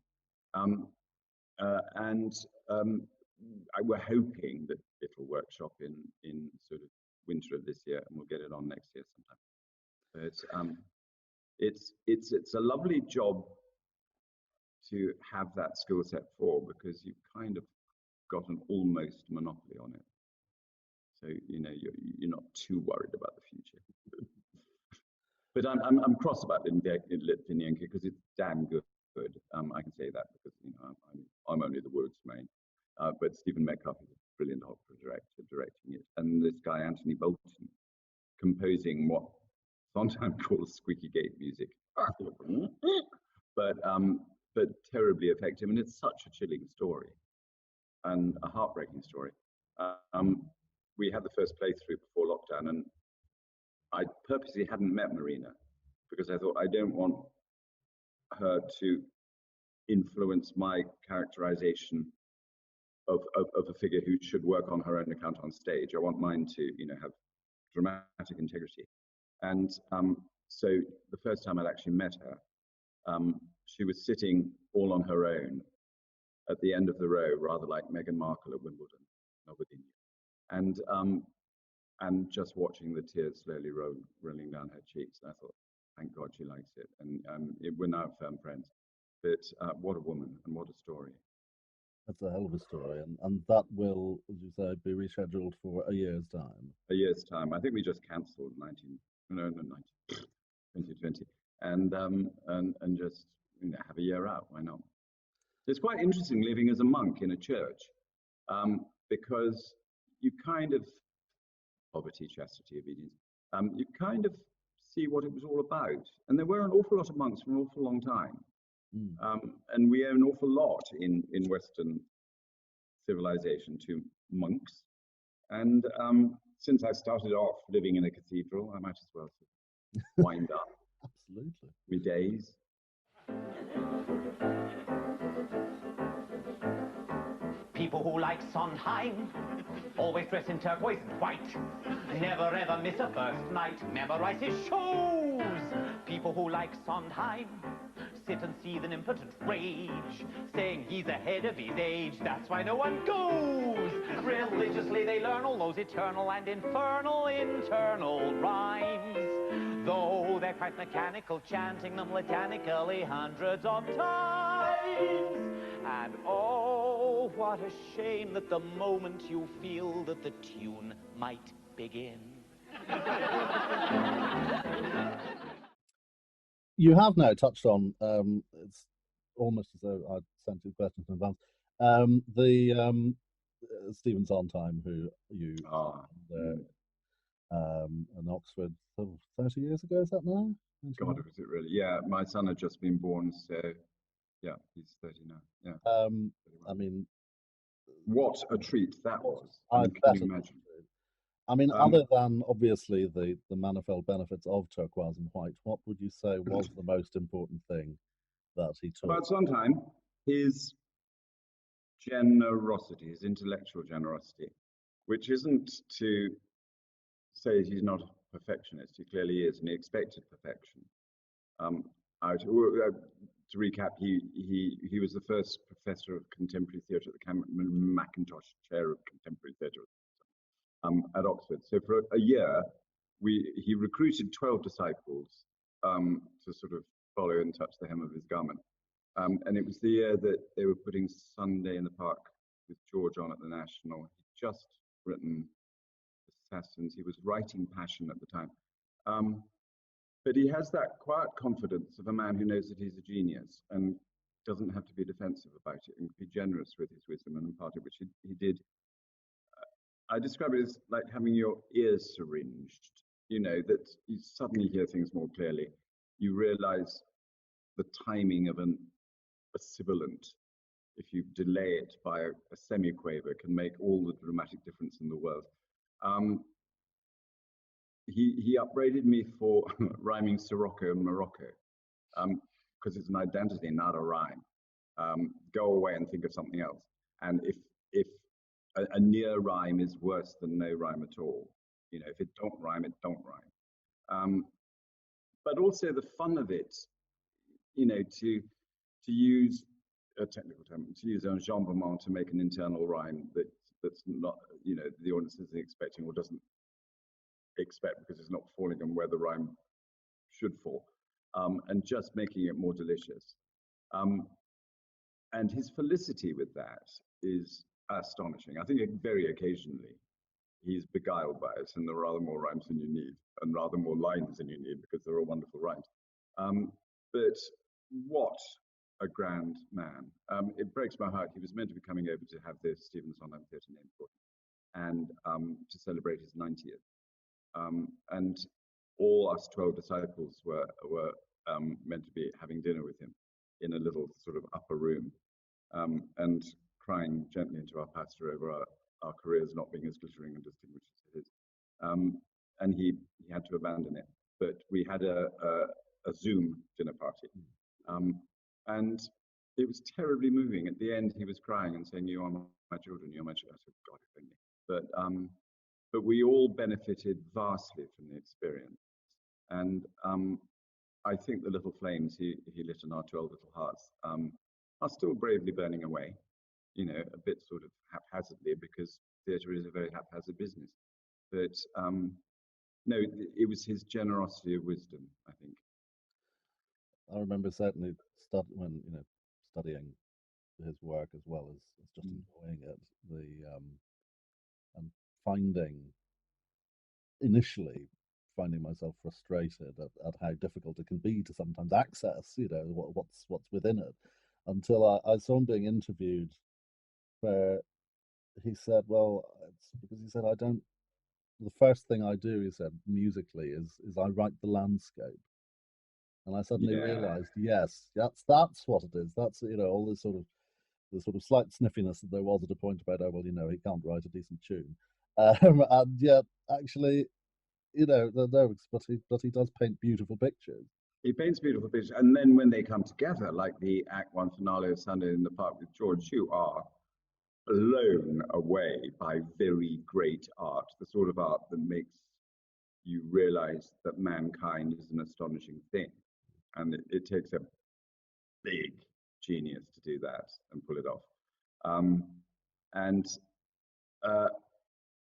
We're hoping that it'll workshop in sort of winter of this year, and we'll get it on next year sometime. But it's a lovely job to have that skill set for, because you've kind of got an almost monopoly on it. So you're not too worried about the future. But I'm cross about Lipton because it's damn good. I can say that because I'm only the words main. But Stephen Metcalf is a brilliant opera director directing it, and this guy Anthony Bolton composing what Sondheim calls squeaky gate music, but terribly effective, and it's such a chilling story and a heartbreaking story. We had the first playthrough before lockdown, and I purposely hadn't met Marina because I thought I don't want her to influence my characterization of a figure who should work on her own account on stage. I want mine to, have dramatic integrity. And so the first time I'd actually met her, she was sitting all on her own at the end of the row, rather like Meghan Markle at Wimbledon, not within you. And just watching the tears slowly rolling down her cheeks. And I thought, thank God she likes it. And we're now firm friends. But what a woman and what a story. That's a hell of a story, and that will, as you say, be rescheduled for a year's time. A year's time. I think we just cancelled 2020, and just have a year out. Why not? It's quite interesting living as a monk in a church, because you kind of poverty, chastity, obedience. You kind of see what it was all about, and there were an awful lot of monks for an awful long time. And we owe an awful lot in Western civilization to monks. And since I started off living in a cathedral, I might as well wind up. Absolutely. My days. People who like Sondheim always dress in turquoise and white, never ever miss a first night, memorize his shows. People who like Sondheim sit and seethe in impotent rage, saying he's ahead of his age, that's why no one goes. Religiously they learn all those eternal and infernal internal rhymes, though they're quite mechanical, chanting them litanically hundreds of times. And oh, what a shame that the moment you feel that the tune might begin. You have now touched on, it's almost as though I'd sent you questions in advance, Stephen Sondheim, who you in Oxford 30 years ago, is that now? God, was it really? Yeah, my son had just been born, so yeah, he's 30 now. Yeah. I mean, what a treat that was. I can you imagine? I mean, other than obviously the manifold benefits of turquoise and white, what would you say was the most important thing that he taught? About Sondheim, his generosity, his intellectual generosity, which isn't to say he's not a perfectionist. He clearly is, and he expected perfection. To recap, he was the first professor of contemporary theatre at the Mackintosh Chair of Contemporary Theatre at Oxford. So for a year, he recruited 12 disciples to sort of follow and touch the hem of his garment. And it was the year that they were putting Sunday in the Park with George on at the National. He'd just written Assassins. He was writing Passion at the time. But he has that quiet confidence of a man who knows that he's a genius and doesn't have to be defensive about it and be generous with his wisdom and impart it, which he did. I describe it as like having your ears syringed, you know, that you suddenly hear things more clearly. You realize the timing of a sibilant, if you delay it by a semiquaver, can make all the dramatic difference in the world. He upbraided me for rhyming Sirocco and Morocco, because it's an identity, not a rhyme. Go away and think of something else. And if a near rhyme is worse than no rhyme at all, you know, if it don't rhyme, it don't rhyme. But also the fun of it, you know, to use a technical term, to use un jambement to make an internal rhyme that's not, you know, the audience isn't expecting or doesn't expect because it's not falling on where the rhyme should fall, and just making it more delicious. And his felicity with that is astonishing. I think very occasionally he's beguiled by it, and there are rather more rhymes than you need, and rather more lines than you need, because there are wonderful rhymes. But what a grand man. It breaks my heart. He was meant to be coming over to have the Stephen Sondheim Theatre named for him, and to celebrate his 90th. And all us 12 disciples were meant to be having dinner with him in a little sort of upper room, and crying gently into our pastor over our careers not being as glittering and distinguished as his. And he had to abandon it. But we had a Zoom dinner party. And it was terribly moving. At the end, he was crying and saying, "You are my children, you are my children." I said, "God, if only." But we all benefited vastly from the experience. And I think the little flames he lit in our 12 little hearts are still bravely burning away, you know, a bit sort of haphazardly, because theatre is a very haphazard business. But no, it was his generosity of wisdom, I think. I remember certainly studying his work as well as just enjoying it. And initially finding myself frustrated at how difficult it can be to sometimes access, you know, what's within it, until I saw him being interviewed, where he said, well, it's because he said, the first thing I do, he said, musically is I write the landscape. And I suddenly realized, yes, that's what it is. That's, you know, all this sort of slight sniffiness that there was at a point about, oh, well, you know, he can't write a decent tune. And yet, actually, you know, but he does paint beautiful pictures. He paints beautiful pictures. And then when they come together, like the Act 1 finale of Sunday in the Park with George, you are blown away by very great art, the sort of art that makes you realize that mankind is an astonishing thing. And it takes a big genius to do that and pull it off.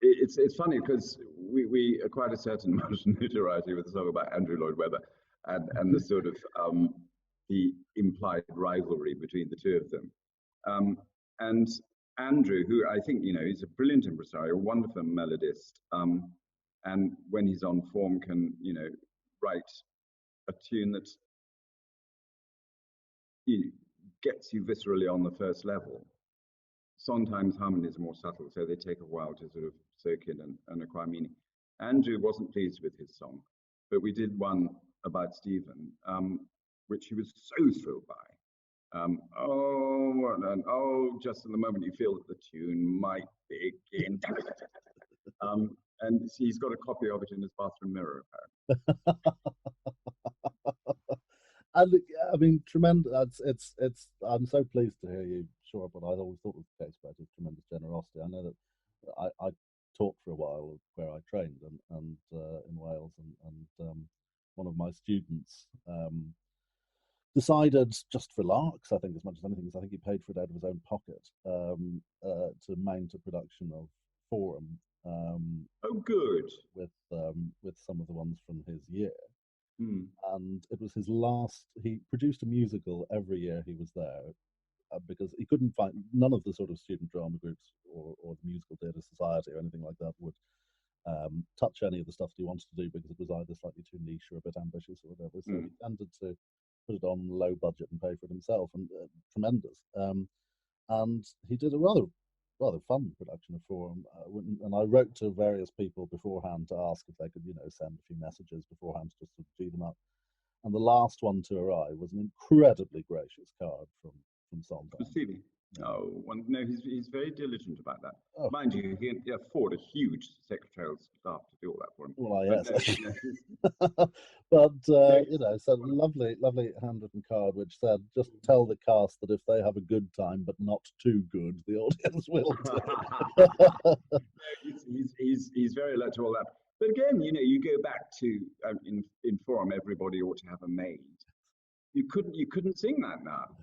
It's funny because we acquired a certain amount of notoriety with the song about Andrew Lloyd Webber and the sort of the implied rivalry between the two of them. And Andrew, who I think, you know, he's a brilliant impresario, a wonderful melodist, and when he's on form can, you know, write a tune that gets you viscerally on the first level. Sondheim's harmonies are more subtle, so they take a while to sort of soak in and acquire meaning. Andrew wasn't pleased with his song, but we did one about Stephen, which he was so thrilled by. Just in the moment you feel that the tune might begin. And he's got a copy of it in his bathroom mirror, apparently. And I mean, tremendous. It's. I'm so pleased to hear you. Sure, but I'd always thought it was the case about his tremendous generosity. I know that I taught for a while where I trained and in Wales, and one of my students decided, just for larks, I think as much as anything, I think he paid for it out of his own pocket, to mount a production of Forum. Oh, good. With some of the ones from his year. Mm. And it was his last. He produced a musical every year he was there, because he couldn't find none of the sort of student drama groups or the musical theatre society or anything like that would touch any of the stuff that he wanted to do, because it was either slightly too niche or a bit ambitious or whatever. So he tended to put it on low budget and pay for it himself, and tremendous. And he did a rather fun production of Forum, and I wrote to various people beforehand to ask if they could, send a few messages beforehand just to gee them up. And the last one to arrive was an incredibly gracious card from Sondheim. Stevie. Oh, no, he's very diligent about that. Oh. Mind you, he can afford a huge secretarial staff to do all that for him. Well, yes. No, but so lovely handwritten card which said, "Just tell the cast that if they have a good time but not too good, the audience will too." he's very alert to all that. But again, you go back to in Forum, everybody ought to have a maid. You couldn't sing that now.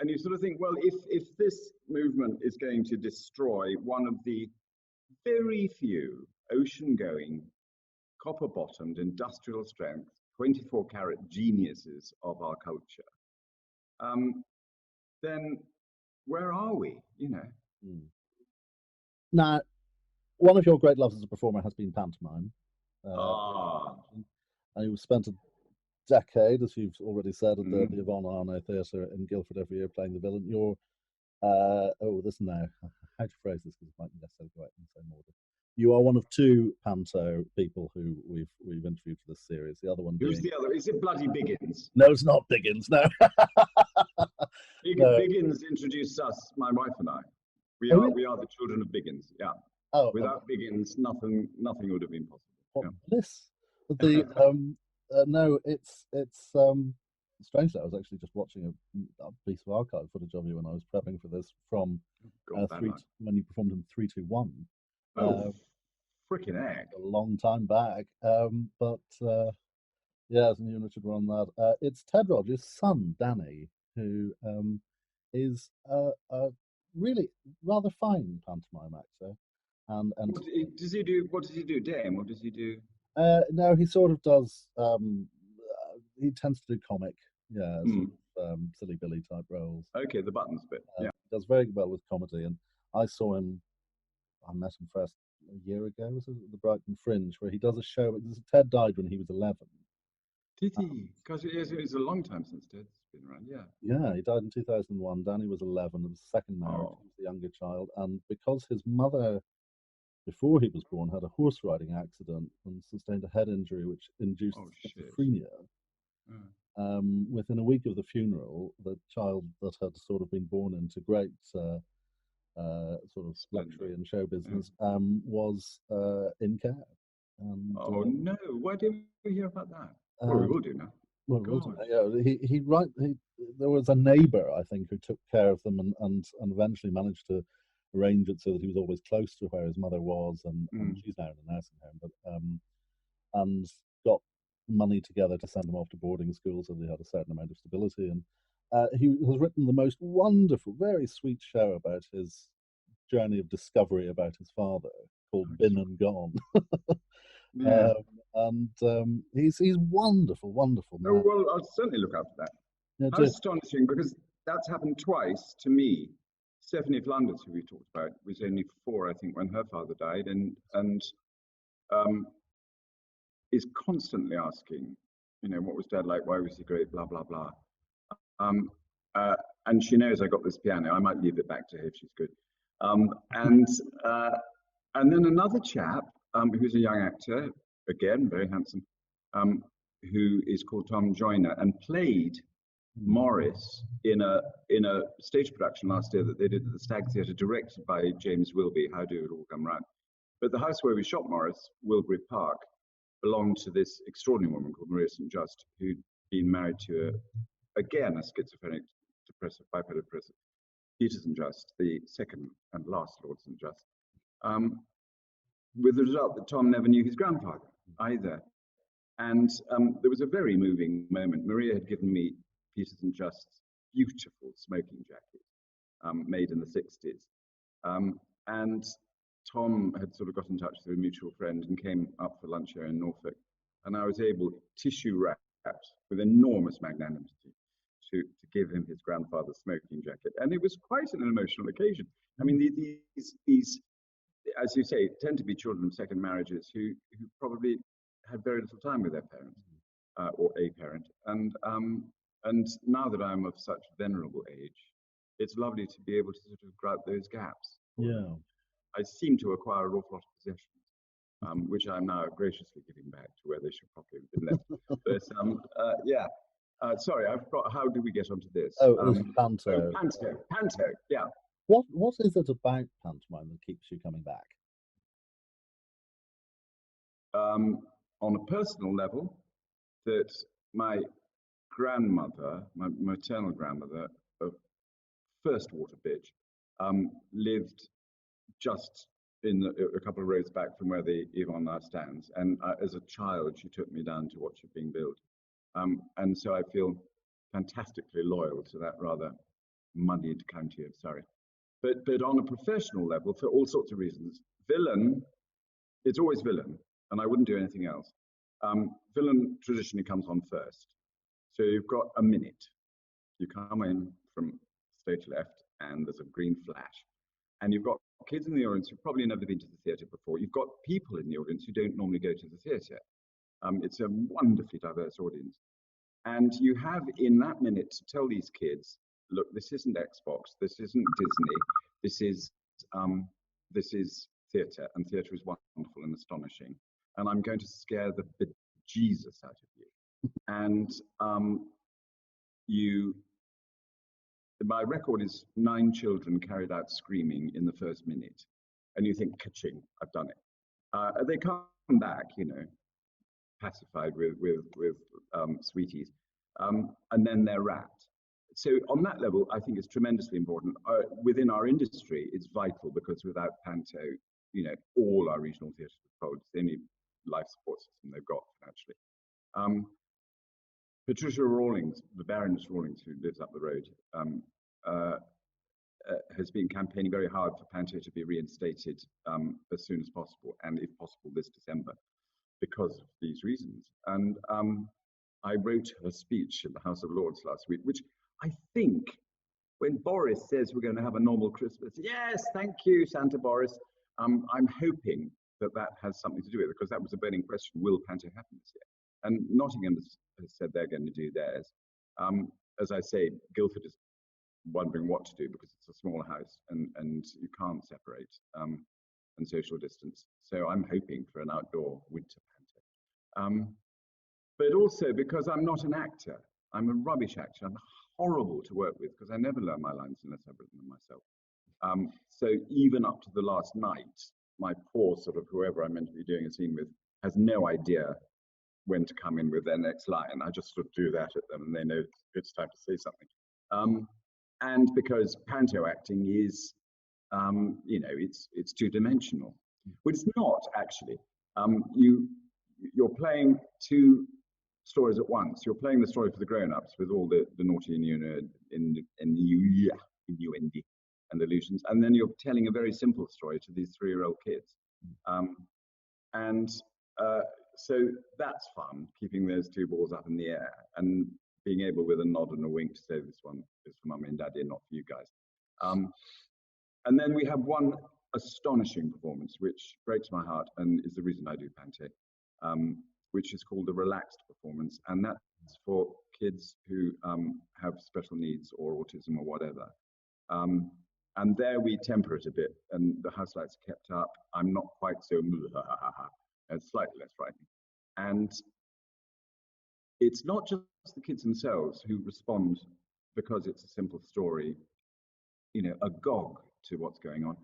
And you sort of think, well, if this movement is going to destroy one of the very few ocean-going, copper-bottomed, industrial strength, 24-carat geniuses of our culture, then where are we? Now, one of your great loves as a performer has been pantomime. And you spent a decade, as you've already said, at the Yvonne Arnaud Theatre in Guildford every year playing the villain. You're, this now, how to phrase this, because it might necessarily go out in the same order. You are one of two Panto people who we've interviewed for this series. The other one Who's the other? Is it bloody Biggins? No, it's not Biggins, no. Biggins introduced us, my wife and I. We are the children of Biggins, yeah. Oh, without Biggins, nothing would have been possible. What bliss. No, it's strangely, I was actually just watching a piece of archive footage of you when I was prepping for this from when you performed in 3-2-1. Oh, freaking heck! A long time back, but yes, and you and Richard were on that. It's Ted Rogers' son, Danny, who is a really rather fine pantomime actor. And what does he do? What does he do, Dame? What does he do? No, he sort of does. He tends to do comic, sort of, silly Billy type roles. Okay, the Buttons bit. Yeah, he does very well with comedy. And I met him first a year ago. Was it the Brighton Fringe, where he does a show? Ted died when he was 11. Did he? Because it's a long time since Ted's been around. Yeah. Yeah, he died in 2001. Danny was 11. It was the second marriage. He was the younger child, and because his mother, before he was born, had a horse riding accident and sustained a head injury which induced schizophrenia. Within a week of the funeral, the child that had sort of been born into great sort of luxury and show business was in care. And, no! Why didn't we hear about that? Well, we will do now. Well, there was a neighbour, I think, who took care of them and eventually managed to arrange it so that he was always close to where his mother was, and she's now in a nursing home, but and got money together to send him off to boarding school so that he had a certain amount of stability. And he has written the most wonderful, very sweet show about his journey of discovery about his father, called Been and Gone. He's wonderful, wonderful man. Oh, well, I'll certainly look out for that. Yeah, How astonishing, because that's happened twice to me. Stephanie Flanders, who we talked about, was only 4, I think, when her father died, and is constantly asking, what was Dad like? Why was he great? Blah blah blah. And she knows I got this piano. I might leave it back to her if she's good. And then another chap who's a young actor, again very handsome, who is called Tom Joyner, and played Morris in a stage production last year that they did at the Stag Theatre, directed by James Wilby. How do it all come round? But the house where we shot Morris, Wilbury Park, belonged to this extraordinary woman called Maria St. Just, who'd been married to, a schizophrenic, depressive, bipolar depressive, Peter St. Just, the second and last Lord St. Just, with the result that Tom never knew his grandfather either. And there was a very moving moment. Maria had given me Peter St. Just's beautiful smoking jacket, made in the 60s. And Tom had sort of got in touch with a mutual friend and came up for lunch here in Norfolk. And I was able, tissue wrapped with enormous magnanimity, to give him his grandfather's smoking jacket. And it was quite an emotional occasion. I mean, these as you say, tend to be children of second marriages who probably had very little time with their parents, or a parent. And now that I'm of such venerable age, it's lovely to be able to sort of grout those gaps. Yeah. I seem to acquire an awful lot of possessions, which I'm now graciously giving back to where they should probably have been left. But yeah. Sorry, I forgot. How did we get onto this? Oh, it was Panto. Panto, yeah. What is it about pantomime that keeps you coming back? On a personal level, that my grandmother, my maternal grandmother, first water bitch, lived just in a couple of roads back from where the Yvonne now stands. And as a child, she took me down to watch it being built. And so I feel fantastically loyal to that rather muddied county of Surrey. But on a professional level, for all sorts of reasons, villain, it's always villain, and I wouldn't do anything else. Villain traditionally comes on first. So you've got a minute. You come in from stage left, and there's a green flash. And you've got kids in the audience who've probably never been to the theatre before. You've got people in the audience who don't normally go to the theatre. It's a wonderfully diverse audience. And you have in that minute to tell these kids, look, this isn't Xbox, this isn't Disney, this is theatre, and theatre is wonderful and astonishing. And I'm going to scare the bejesus out of you. And my record is 9 children carried out screaming in the first minute. And you think, ka-ching, I've done it. They come back, you know, pacified with sweeties, and then they're wrapped. So on that level, I think it's tremendously important. Within our industry, it's vital, because without Panto, you know, all our regional theatres are told it's the only life support system they've got, actually. Patricia Rawlings, the Baroness Rawlings, who lives up the road, has been campaigning very hard for Panto to be reinstated as soon as possible, and if possible this December, because of these reasons. And I wrote her speech at the House of Lords last week, which I think, when Boris says we're going to have a normal Christmas, yes, thank you, Santa Boris, I'm hoping that has something to do with it, because that was a burning question, will Panto happen this year? And Nottingham has said they're going to do theirs. As I say, Guildford is wondering what to do, because it's a small house and you can't separate and social distance. So I'm hoping for an outdoor winter Panto. But also because I'm not an actor. I'm a rubbish actor. I'm horrible to work with, because I never learn my lines unless I've written them myself. So even up to the last night, my poor sort of whoever I'm meant to be doing a scene with has no idea when to come in with their next line. I just sort of do that at them, and they know it's time to say something. And because Panto acting is, you know, it's two-dimensional. But it's not, actually. You're playing 2 stories at once. You're playing the story for the grown-ups with all the naughty innuendo and illusions, and then you're telling a very simple story to these 3-year-old kids. So that's fun, keeping those 2 balls up in the air and being able with a nod and a wink to say this one is for Mummy and Daddy and not for you guys. And then we have one astonishing performance which breaks my heart and is the reason I do Panto, which is called the relaxed performance, and that's for kids who have special needs or autism or whatever. And there we temper it a bit, and the house lights are kept up. I'm not quite so it's slightly less frightening. And it's not just the kids themselves who respond, because it's a simple story, you know, agog to what's going on.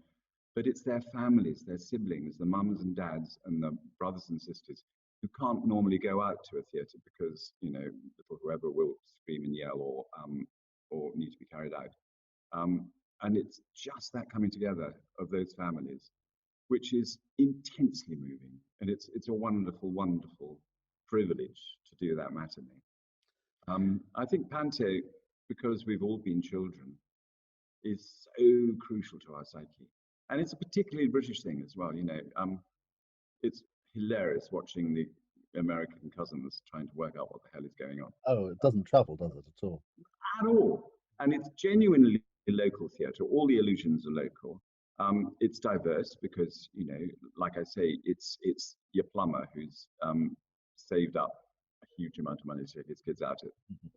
but it's their families, their siblings, the mums and dads and the brothers and sisters who can't normally go out to a theatre because, you know, little whoever will scream and yell or need to be carried out. And it's just that coming together of those families, which is intensely moving. And it's a wonderful, wonderful privilege to do that matinee. I think Panto, because we've all been children, is so crucial to our psyche. And it's a particularly British thing as well, you know. It's hilarious watching the American cousins trying to work out what the hell is going on. Oh, it doesn't travel, does it, at all? At all. And it's genuinely local theatre. All the allusions are local. It's diverse because, you know, like I say, it's your plumber who's saved up a huge amount of money to take his kids out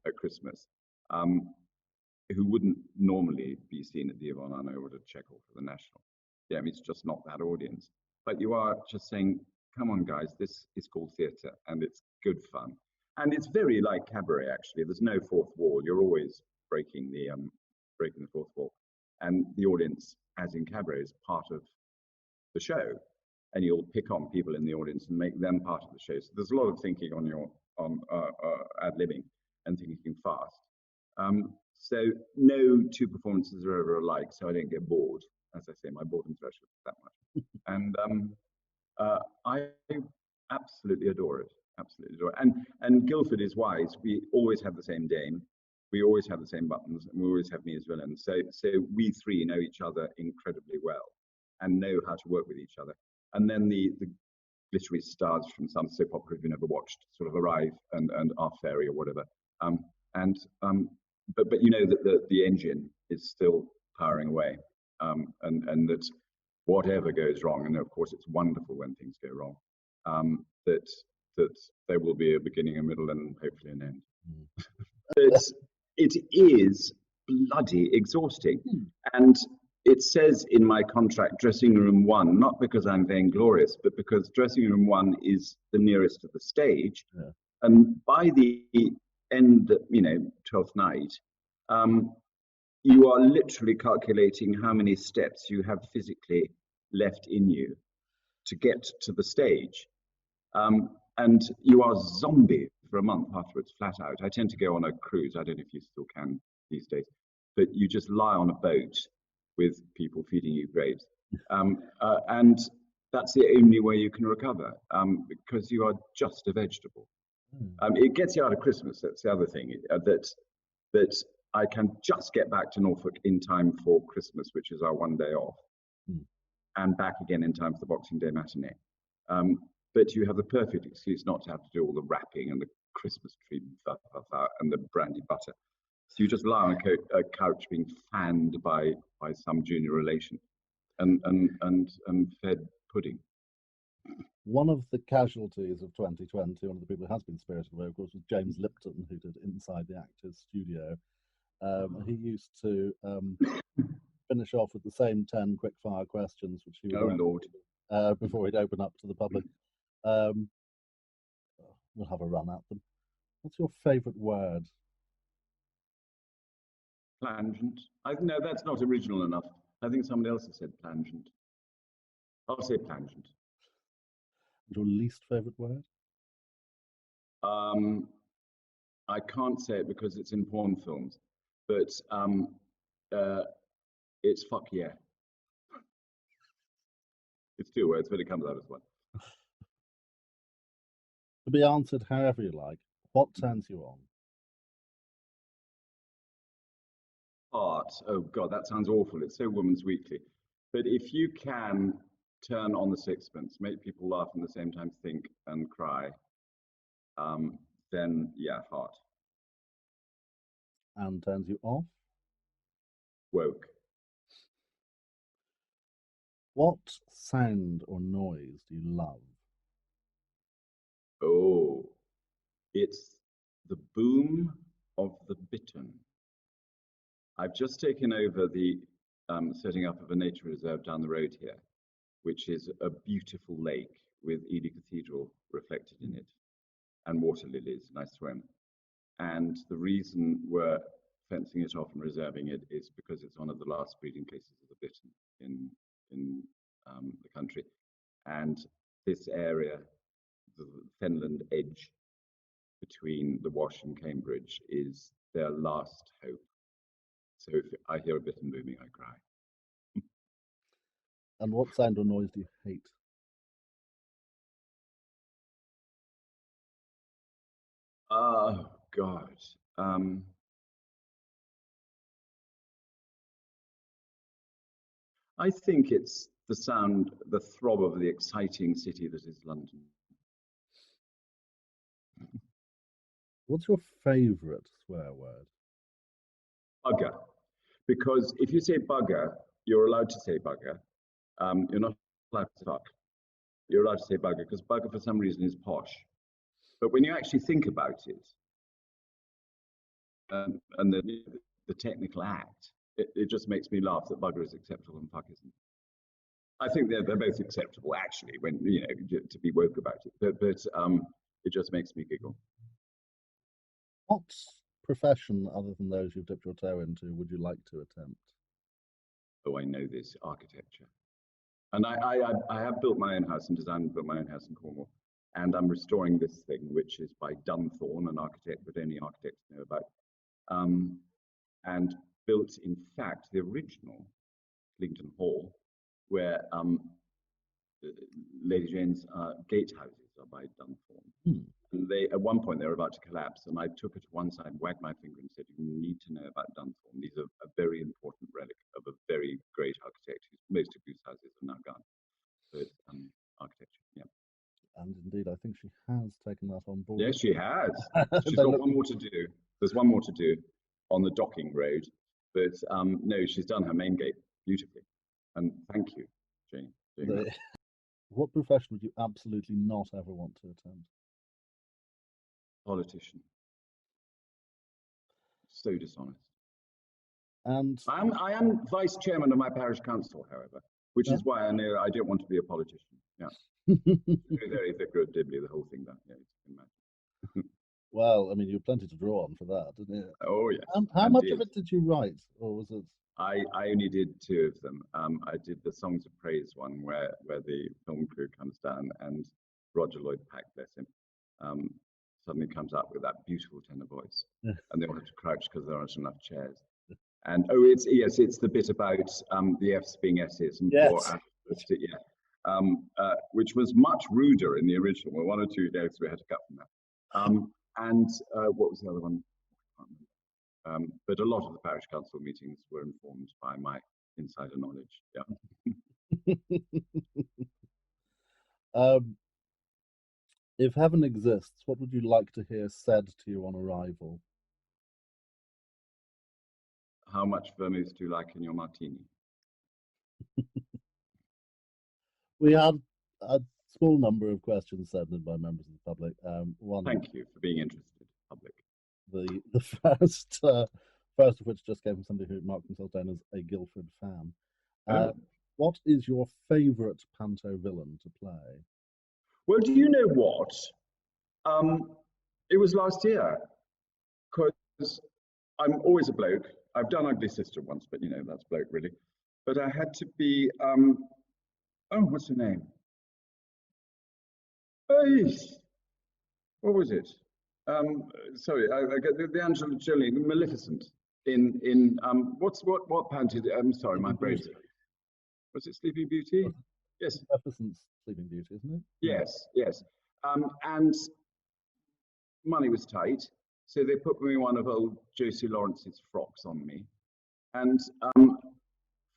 at Christmas, who wouldn't normally be seen at the Yvonne, Arnaud, or at Chekhov for the National. Yeah, I mean, it's just not that audience. But you are just saying, come on, guys, this is called theatre, and it's good fun. And it's very like cabaret, actually. There's no fourth wall. You're always breaking the fourth wall. And the audience, as in cabaret, is part of the show. And you'll pick on people in the audience and make them part of the show. So there's a lot of thinking on ad-libbing and thinking fast. So no two performances are ever alike, so I don't get bored. As I say, my boredom threshold is that much. And I absolutely adore it. Absolutely adore it. And Guildford is wise. We always have the same dame. We always have the same buttons, and we always have me as villain. So we three know each other incredibly well and know how to work with each other. And then the glittery stars from some soap opera you've never watched sort of arrive and our fairy or whatever. But you know that the engine is still powering away, and that whatever goes wrong, and of course it's wonderful when things go wrong, that there will be a beginning, a middle, and hopefully an end. But it is bloody exhausting, and it says in my contract, dressing room 1, not because I'm vainglorious, but because dressing room 1 is the nearest to the stage, and by the end, you know, 12th night, you are literally calculating how many steps you have physically left in you to get to the stage. And you are zombie for a month afterwards, flat out. I tend to go on a cruise. I don't know if you still can these days, but you just lie on a boat with people feeding you grapes. And that's the only way you can recover, because you are just a vegetable. It gets you out of Christmas. That's the other thing, that I can just get back to Norfolk in time for Christmas, which is our one day off, and back again in time for the Boxing Day matinee. But you have the perfect excuse not to have to do all the wrapping and the Christmas tree and the brandy butter. So you just lie on a couch being fanned by some junior relation and fed pudding. One of the casualties of 2020, one of the people who has been spirited away, of course, was James Lipton, who did Inside the Actors Studio. He used to finish off with the same 10 quick-fire questions, which he would Lord. Before he'd open up to the public. We'll have a run at them. What's your favourite word? Plangent. No, that's not original enough. I think somebody else has said plangent. I'll say plangent. Your least favourite word? I can't say it because it's in porn films, but it's fuck yeah. It's 2 words, but it comes out as one. To be answered however you like. What turns you on? Art. Oh God, that sounds awful. It's so Woman's Weekly. But if you can turn on the sixpence, make people laugh and at the same time think and cry, then yeah, art. And turns you off? Woke. What sound or noise do you love? Oh, it's the boom of the bittern. I've just taken over the setting up of a nature reserve down the road here, which is a beautiful lake with Ely Cathedral reflected in it and water lilies, and I swim. And the reason we're fencing it off and reserving it is because it's one of the last breeding places of the bittern the country, and this area, the Fenland edge between the Wash and Cambridge, is their last hope. So if I hear a bit of moving, I cry. And what sound or noise do you hate? Oh God. I think it's the sound, the throb of the exciting city that is London. What's your favourite swear word? Bugger. Because if you say bugger, you're allowed to say bugger. You're not allowed to fuck. You're allowed to say bugger because bugger for some reason is posh. But when you actually think about it, and the technical act, it just makes me laugh that bugger is acceptable and fuck isn't. I think they're both acceptable actually when, you know, to be woke about it. But it just makes me giggle. What profession, other than those you've dipped your toe into, would you like to attempt? Oh, I know this, architecture. And I have built my own house and designed and built my own house in Cornwall. And I'm restoring this thing, which is by Dunthorne, an architect that only architects know about. And built, in fact, the original Lipton Hall, where Lady Jane's gatehouses are by Dunthorne. And they, at one point, they were about to collapse, and I took it to one side, wagged my finger, and said, "You need to know about Dunthorne. These are a very important relic of a very great architect, most of whose houses are now gone." But architecture, yeah. And indeed, I think she has taken that on board. Yes, she has. She's got one more to do. There's one more to do on the docking road, but no, she's done her main gate beautifully. And thank you, Jane. What profession would you absolutely not ever want to attempt? Politician. So dishonest. And I am vice chairman of my parish council, however, which is why I know I don't want to be a politician. Yeah. Very figuratively, the whole thing. That, yeah, you can imagine. Well, I mean, you had plenty to draw on for that, didn't you? Oh yes. How much of it did you write, or was it? I only did 2 of them. I did the Songs of Praise one, where the film crew comes down and Roger Lloyd Pack, bless him, suddenly comes up with that beautiful tenor voice, and they all have to crouch because there aren't enough chairs. And oh, it's the bit about the F's being S's and yes. Which was much ruder in the original. Well, 1 or 2 days we had to cut from that. And what was the other one? I can't remember. But a lot of the parish council meetings were informed by my insider knowledge. Yeah. If heaven exists, what would you like to hear said to you on arrival? How much vermouth do you like in your martini? We had a small number of questions sent in by members of the public. Thank you for being interested, public. The first of which just came from somebody who marked themselves down as a Guildford fan. What is your favourite Panto villain to play? Well, do you know what? It was last year, because I'm always a bloke. I've done Ugly Sister once, but you know, that's bloke really. But I had to be, oh, what's her name? Hey, what was it? Sorry, I get the Angela Jolie, Maleficent. In what Panto? I'm sorry, my brain's. Was it Sleeping Beauty? Yes. Maleficent's Sleeping Beauty, isn't it? Yes, yes. And money was tight, so they put me one of old Josie Lawrence's frocks on me, and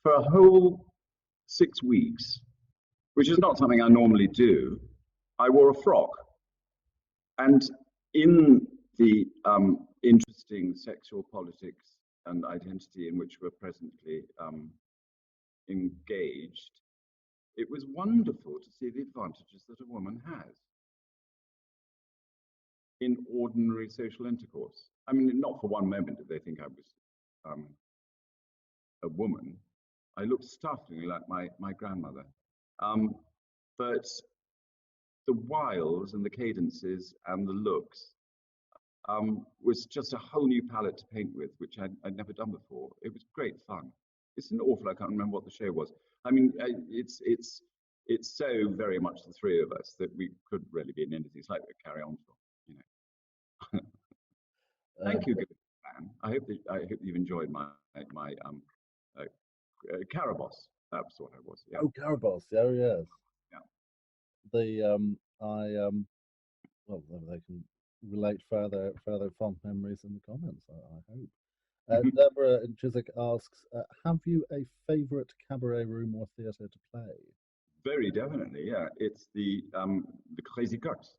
for a whole 6 weeks, which is not something I normally do, I wore a frock. And in the interesting sexual politics and identity in which we're presently engaged, it was wonderful to see the advantages that a woman has in ordinary social intercourse. I mean, not for one moment did they think I was a woman. I looked startlingly like my grandmother. But the wiles and the cadences and the looks was just a whole new palette to paint with, which I'd never done before. It was great fun. It's an awful. I can't remember what the show was. I mean, it's so very much the three of us that we couldn't really be in anything. It's like a Carry On film, you know. Thank you, good man. I hope you've enjoyed my Caraboss. That's what I was. Yeah. Oh, Caraboss. Oh, yes. Yeah. Well, they can relate further fond memories in the comments, I hope. Deborah in Chiswick asks, have you a favourite cabaret room or theatre to play? Very definitely, yeah. It's the Crazy Coqs,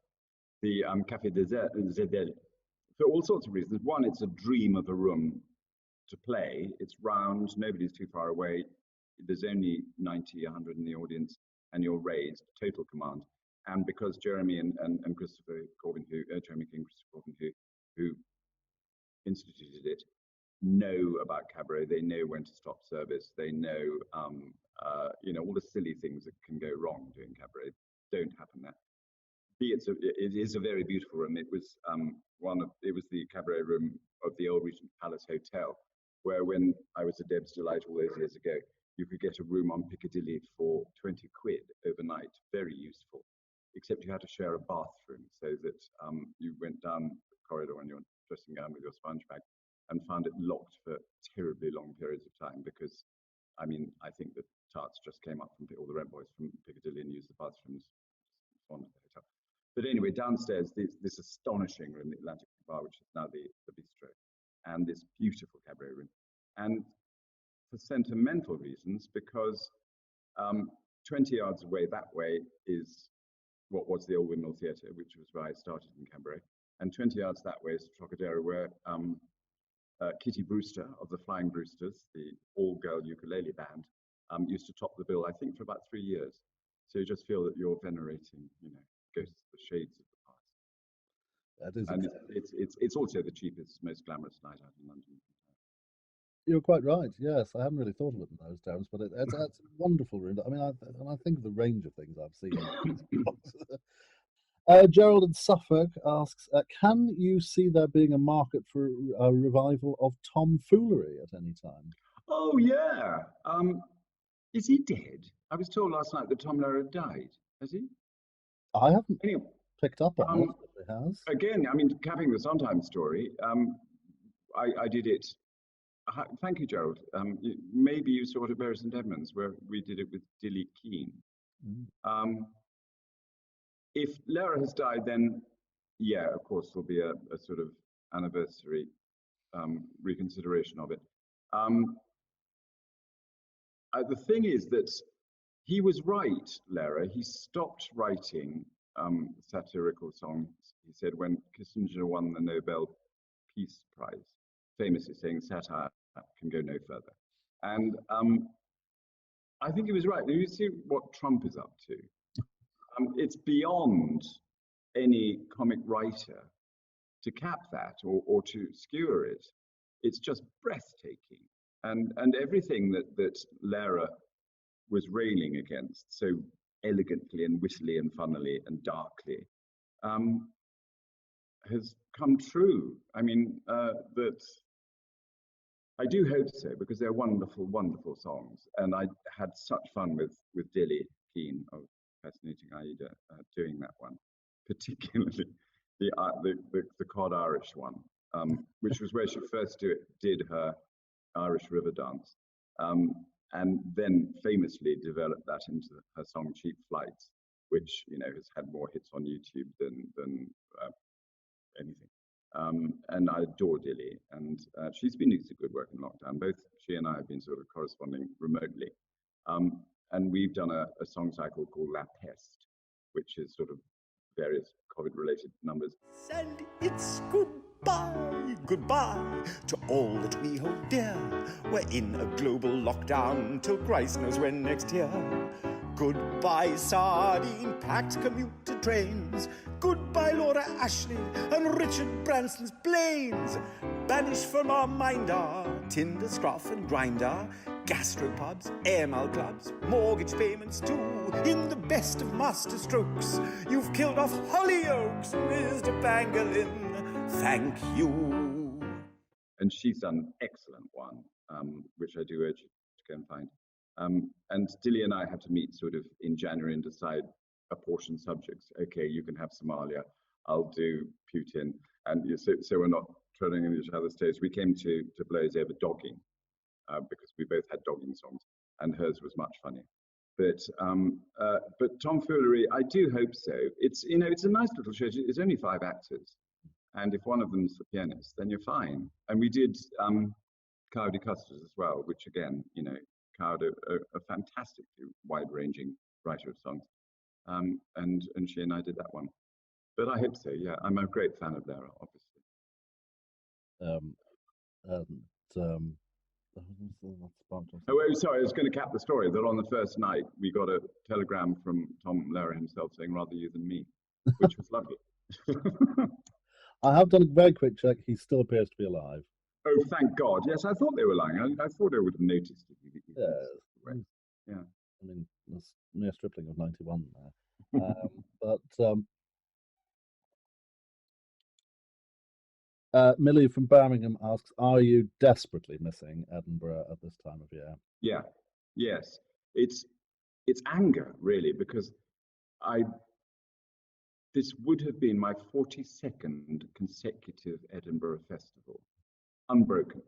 the Café des Zedel, for all sorts of reasons. One, it's a dream of a room to play. It's round, nobody's too far away. There's only 90, 100 in the audience, and you're raised, total command. And because Jeremy and Christopher Corbin, Jeremy King, Christopher Corbin, who instituted it, know about cabaret. They know when to stop service. They know, all the silly things that can go wrong doing cabaret don't happen there. It is a very beautiful room. It was the cabaret room of the old Regent Palace Hotel, where when I was a Deb's Delight all those years ago, you could get a room on Piccadilly for 20 quid overnight. Very useful, except you had to share a bathroom, so that you went down the corridor in your dressing gown with your sponge bag and found it locked for terribly long periods of time because, I mean, I think the tarts just came up from all the rent boys from Piccadilly and used the bathrooms on the hotel. But anyway, downstairs, this astonishing room, the Atlantic Bar, which is now the bistro, and this beautiful cabaret room. And for sentimental reasons, because 20 yards away that way is what was the Old Windmill Theatre, which was where I started in cabaret. And 20 yards that way is Trocadero, where Kitty Brewster of the Flying Brewsters, the all-girl ukulele band, used to top the bill, I think, for about 3 years. So you just feel that you're venerating, ghosts, the shades of the past. That is, and it's also the cheapest, most glamorous night out in London. You're quite right. Yes, I hadn't really thought of it in those terms, but it's a wonderful room. I mean, I think of the range of things I've seen. Gerald in Suffolk asks, can you see there being a market for a revival of Tomfoolery at any time? Oh, yeah. Is he dead? I was told last night that Tom Lehrer died. Has he? I haven't anyway, picked up on it, if it has. Again, I mean, capping the Sondheim story, I did it. Thank you, Gerald. Maybe you saw it at Bury St Edmunds, where we did it with Dilly Keane. If Lehrer has died, then, yeah, of course, there'll be a sort of anniversary reconsideration of it. The thing is that he was right, Lehrer. He stopped writing satirical songs, he said, when Kissinger won the Nobel Peace Prize, famously saying satire can go no further. And I think he was right. You see what Trump is up to. It's beyond any comic writer to cap that or to skewer it. It's just breathtaking. And everything that Lehrer was railing against so elegantly and wittily and funnily and darkly has come true. I mean, that I do hope so, because they're wonderful, wonderful songs. And I had such fun with Dilly Keane of Fascinating Aida doing that one, particularly the Cod Irish one, which was where she first did her Irish River Dance, and then famously developed that into her song Cheap Flights, which has had more hits on YouTube than anything. And I adore Dilly, and she's been doing some good work in lockdown. Both she and I have been sort of corresponding remotely. And we've done a song cycle called La Peste, which is sort of various COVID-related numbers. And it's goodbye, goodbye to all that we hold dear. We're in a global lockdown till Christ knows when next year. Goodbye, sardine-packed commuter trains. Goodbye, Laura Ashley and Richard Branson's planes. Banished from our mind are Tinder, Scruff and Grindr, gastropubs, AML clubs, mortgage payments too. In the best of master strokes, you've killed off Hollyoaks, Mr. Pangolin. Thank you. And she's done an excellent one, which I do urge you to go and find. And Dilly and I had to meet sort of in January and decide apportion subjects. Okay, you can have Somalia, I'll do Putin, and so we're not treading in each other's toes. We came to blows over dogging because we both had dogging songs, and hers was much funnier. But tomfoolery, I do hope so. It's it's a nice little show. It's only 5 actors, and if one of them's the pianist, then you're fine. And we did Cowdy Custers as well, which again, Cowd, a fantastically wide-ranging writer of songs, and she and I did that one. But I hope so. Yeah, I'm a great fan of Lara, obviously. Oh, sorry, I was going to cap the story that on the first night we got a telegram from Tom Lehrer himself saying rather you than me, which was lovely. I have done a very quick check. He still appears to be alive. Oh, thank God. Yes, I thought they were lying. I thought I would have noticed it. Yeah. I mean, there's mere stripling of 91 there. Millie from Birmingham asks, are you desperately missing Edinburgh at this time of year? Yeah, yes. It's anger, really, because this would have been my 42nd consecutive Edinburgh festival, unbroken.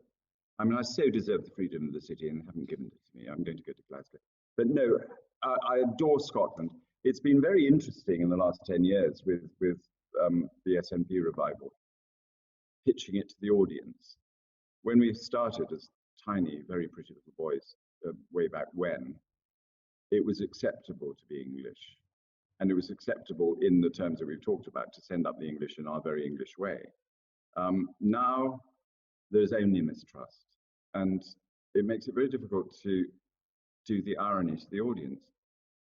I mean, I so deserve the freedom of the city and they haven't given it to me. I'm going to go to Glasgow. But no, I adore Scotland. It's been very interesting in the last 10 years with the SNP revival, pitching it to the audience. When we started as tiny, very pretty little boys way back when, it was acceptable to be English. And it was acceptable in the terms that we've talked about to send up the English in our very English way. Now, there's only mistrust. And it makes it very difficult to do the irony to the audience.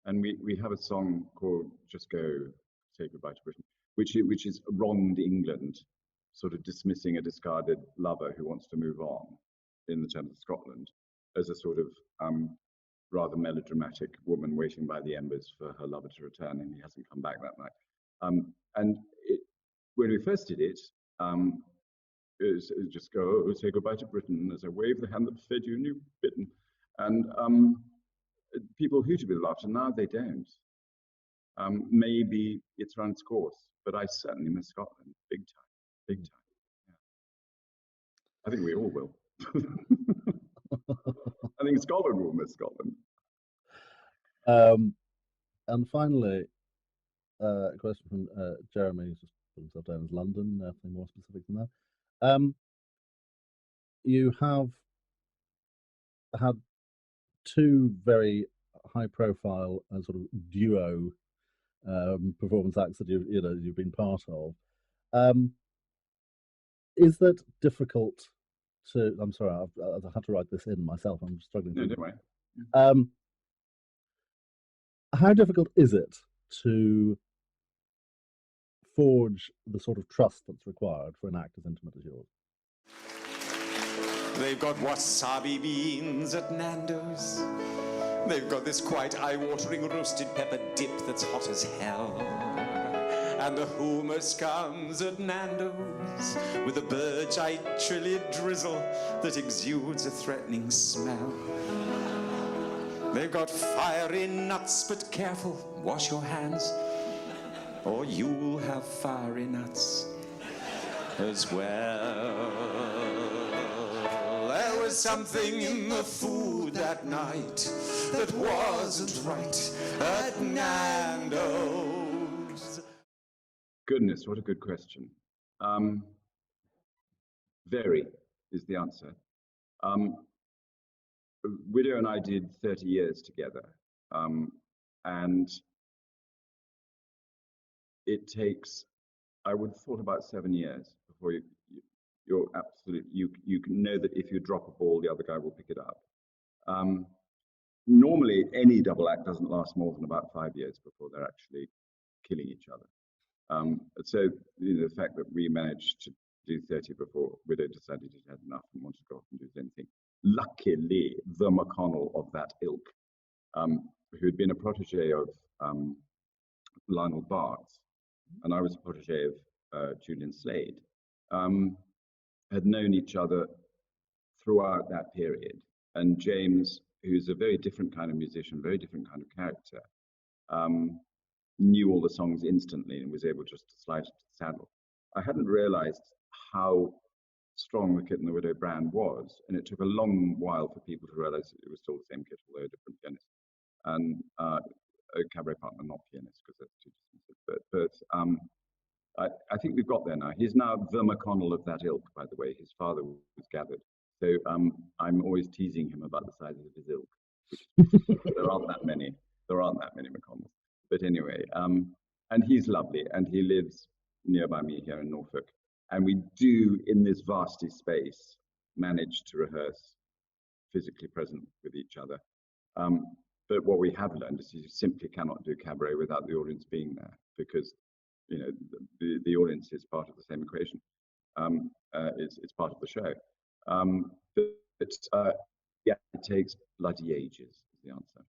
And we have a song called Just Go, Say Goodbye to Britain, which is wronged England, sort of dismissing a discarded lover who wants to move on in the terms of Scotland as a sort of rather melodramatic woman waiting by the embers for her lover to return, and he hasn't come back that night. When we first did it, it was just go, say goodbye to Britain as I wave the hand that fed you and you've bitten. And people hooted with laughter. Now they don't. Maybe it's run its course, but I certainly miss Scotland big time, big time. Yeah. I think we all will. I think Scotland will miss Scotland. And finally, a question from Jeremy, who's just put himself down as London, nothing more specific than that. You have had 2 very high-profile sort of duo performance acts that you've been part of. Is that difficult to? I'm sorry, I've had to write this in myself. I'm struggling. No, don't worry. How difficult is it to forge the sort of trust that's required for an act as intimate as yours? They've got wasabi beans at Nando's. They've got this quite eye-watering roasted pepper dip that's hot as hell. And the hummus comes at Nando's with a bird's eye chili drizzle that exudes a threatening smell. They've got fiery nuts, but careful, wash your hands, or you'll have fiery nuts as well. There was something in the food that night that wasn't right at Nando's. Goodness, what a good question. Very is the answer. Widow and I did 30 years together, and it takes, I would have thought, about 7 years before you're absolute. You can know that if you drop a ball, the other guy will pick it up. Normally, any double act doesn't last more than about 5 years before they're actually killing each other. So the fact that we managed to do 30 before Widow decided it had enough and wanted to go off and do his own thing. Luckily, the McConnel of that ilk, who had been a protege of Lionel Barthes, and I was a protege of Julian Slade, had known each other throughout that period. And James who's a very different kind of musician, very different kind of character, knew all the songs instantly and was able just to slide into the saddle. I hadn't realized how strong the Kit and the Widow brand was, and it took a long while for people to realize it was still the same Kit, although a different pianist. And a cabaret partner, not pianist, because that's too dismissive. But I think we've got there now. He's now the McConnel of that ilk, by the way. His father was gathered. So I'm always teasing him about the size of his ilk, which there aren't that many. There aren't that many McConnells. But anyway, and he's lovely, and he lives nearby me here in Norfolk. And we do, in this vasty space, manage to rehearse physically present with each other. But what we have learned is you simply cannot do cabaret without the audience being there, because the audience is part of the same equation. It's part of the show. Yeah, it takes bloody ages, is the answer.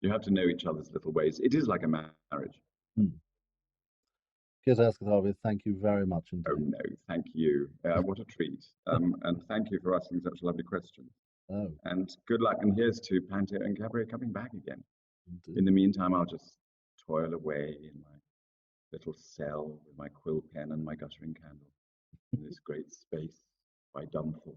You have to know each other's little ways. It is like a marriage. Kit Hesketh-Harvey, thank you very much indeed. Oh no, thank you. What a treat. And thank you for asking such a lovely question. Oh. And good luck. And here's to Panto and cabaret coming back again. Indeed. In the meantime, I'll just toil away in my little cell with my quill pen and my guttering candle in this great space by Dunthorne.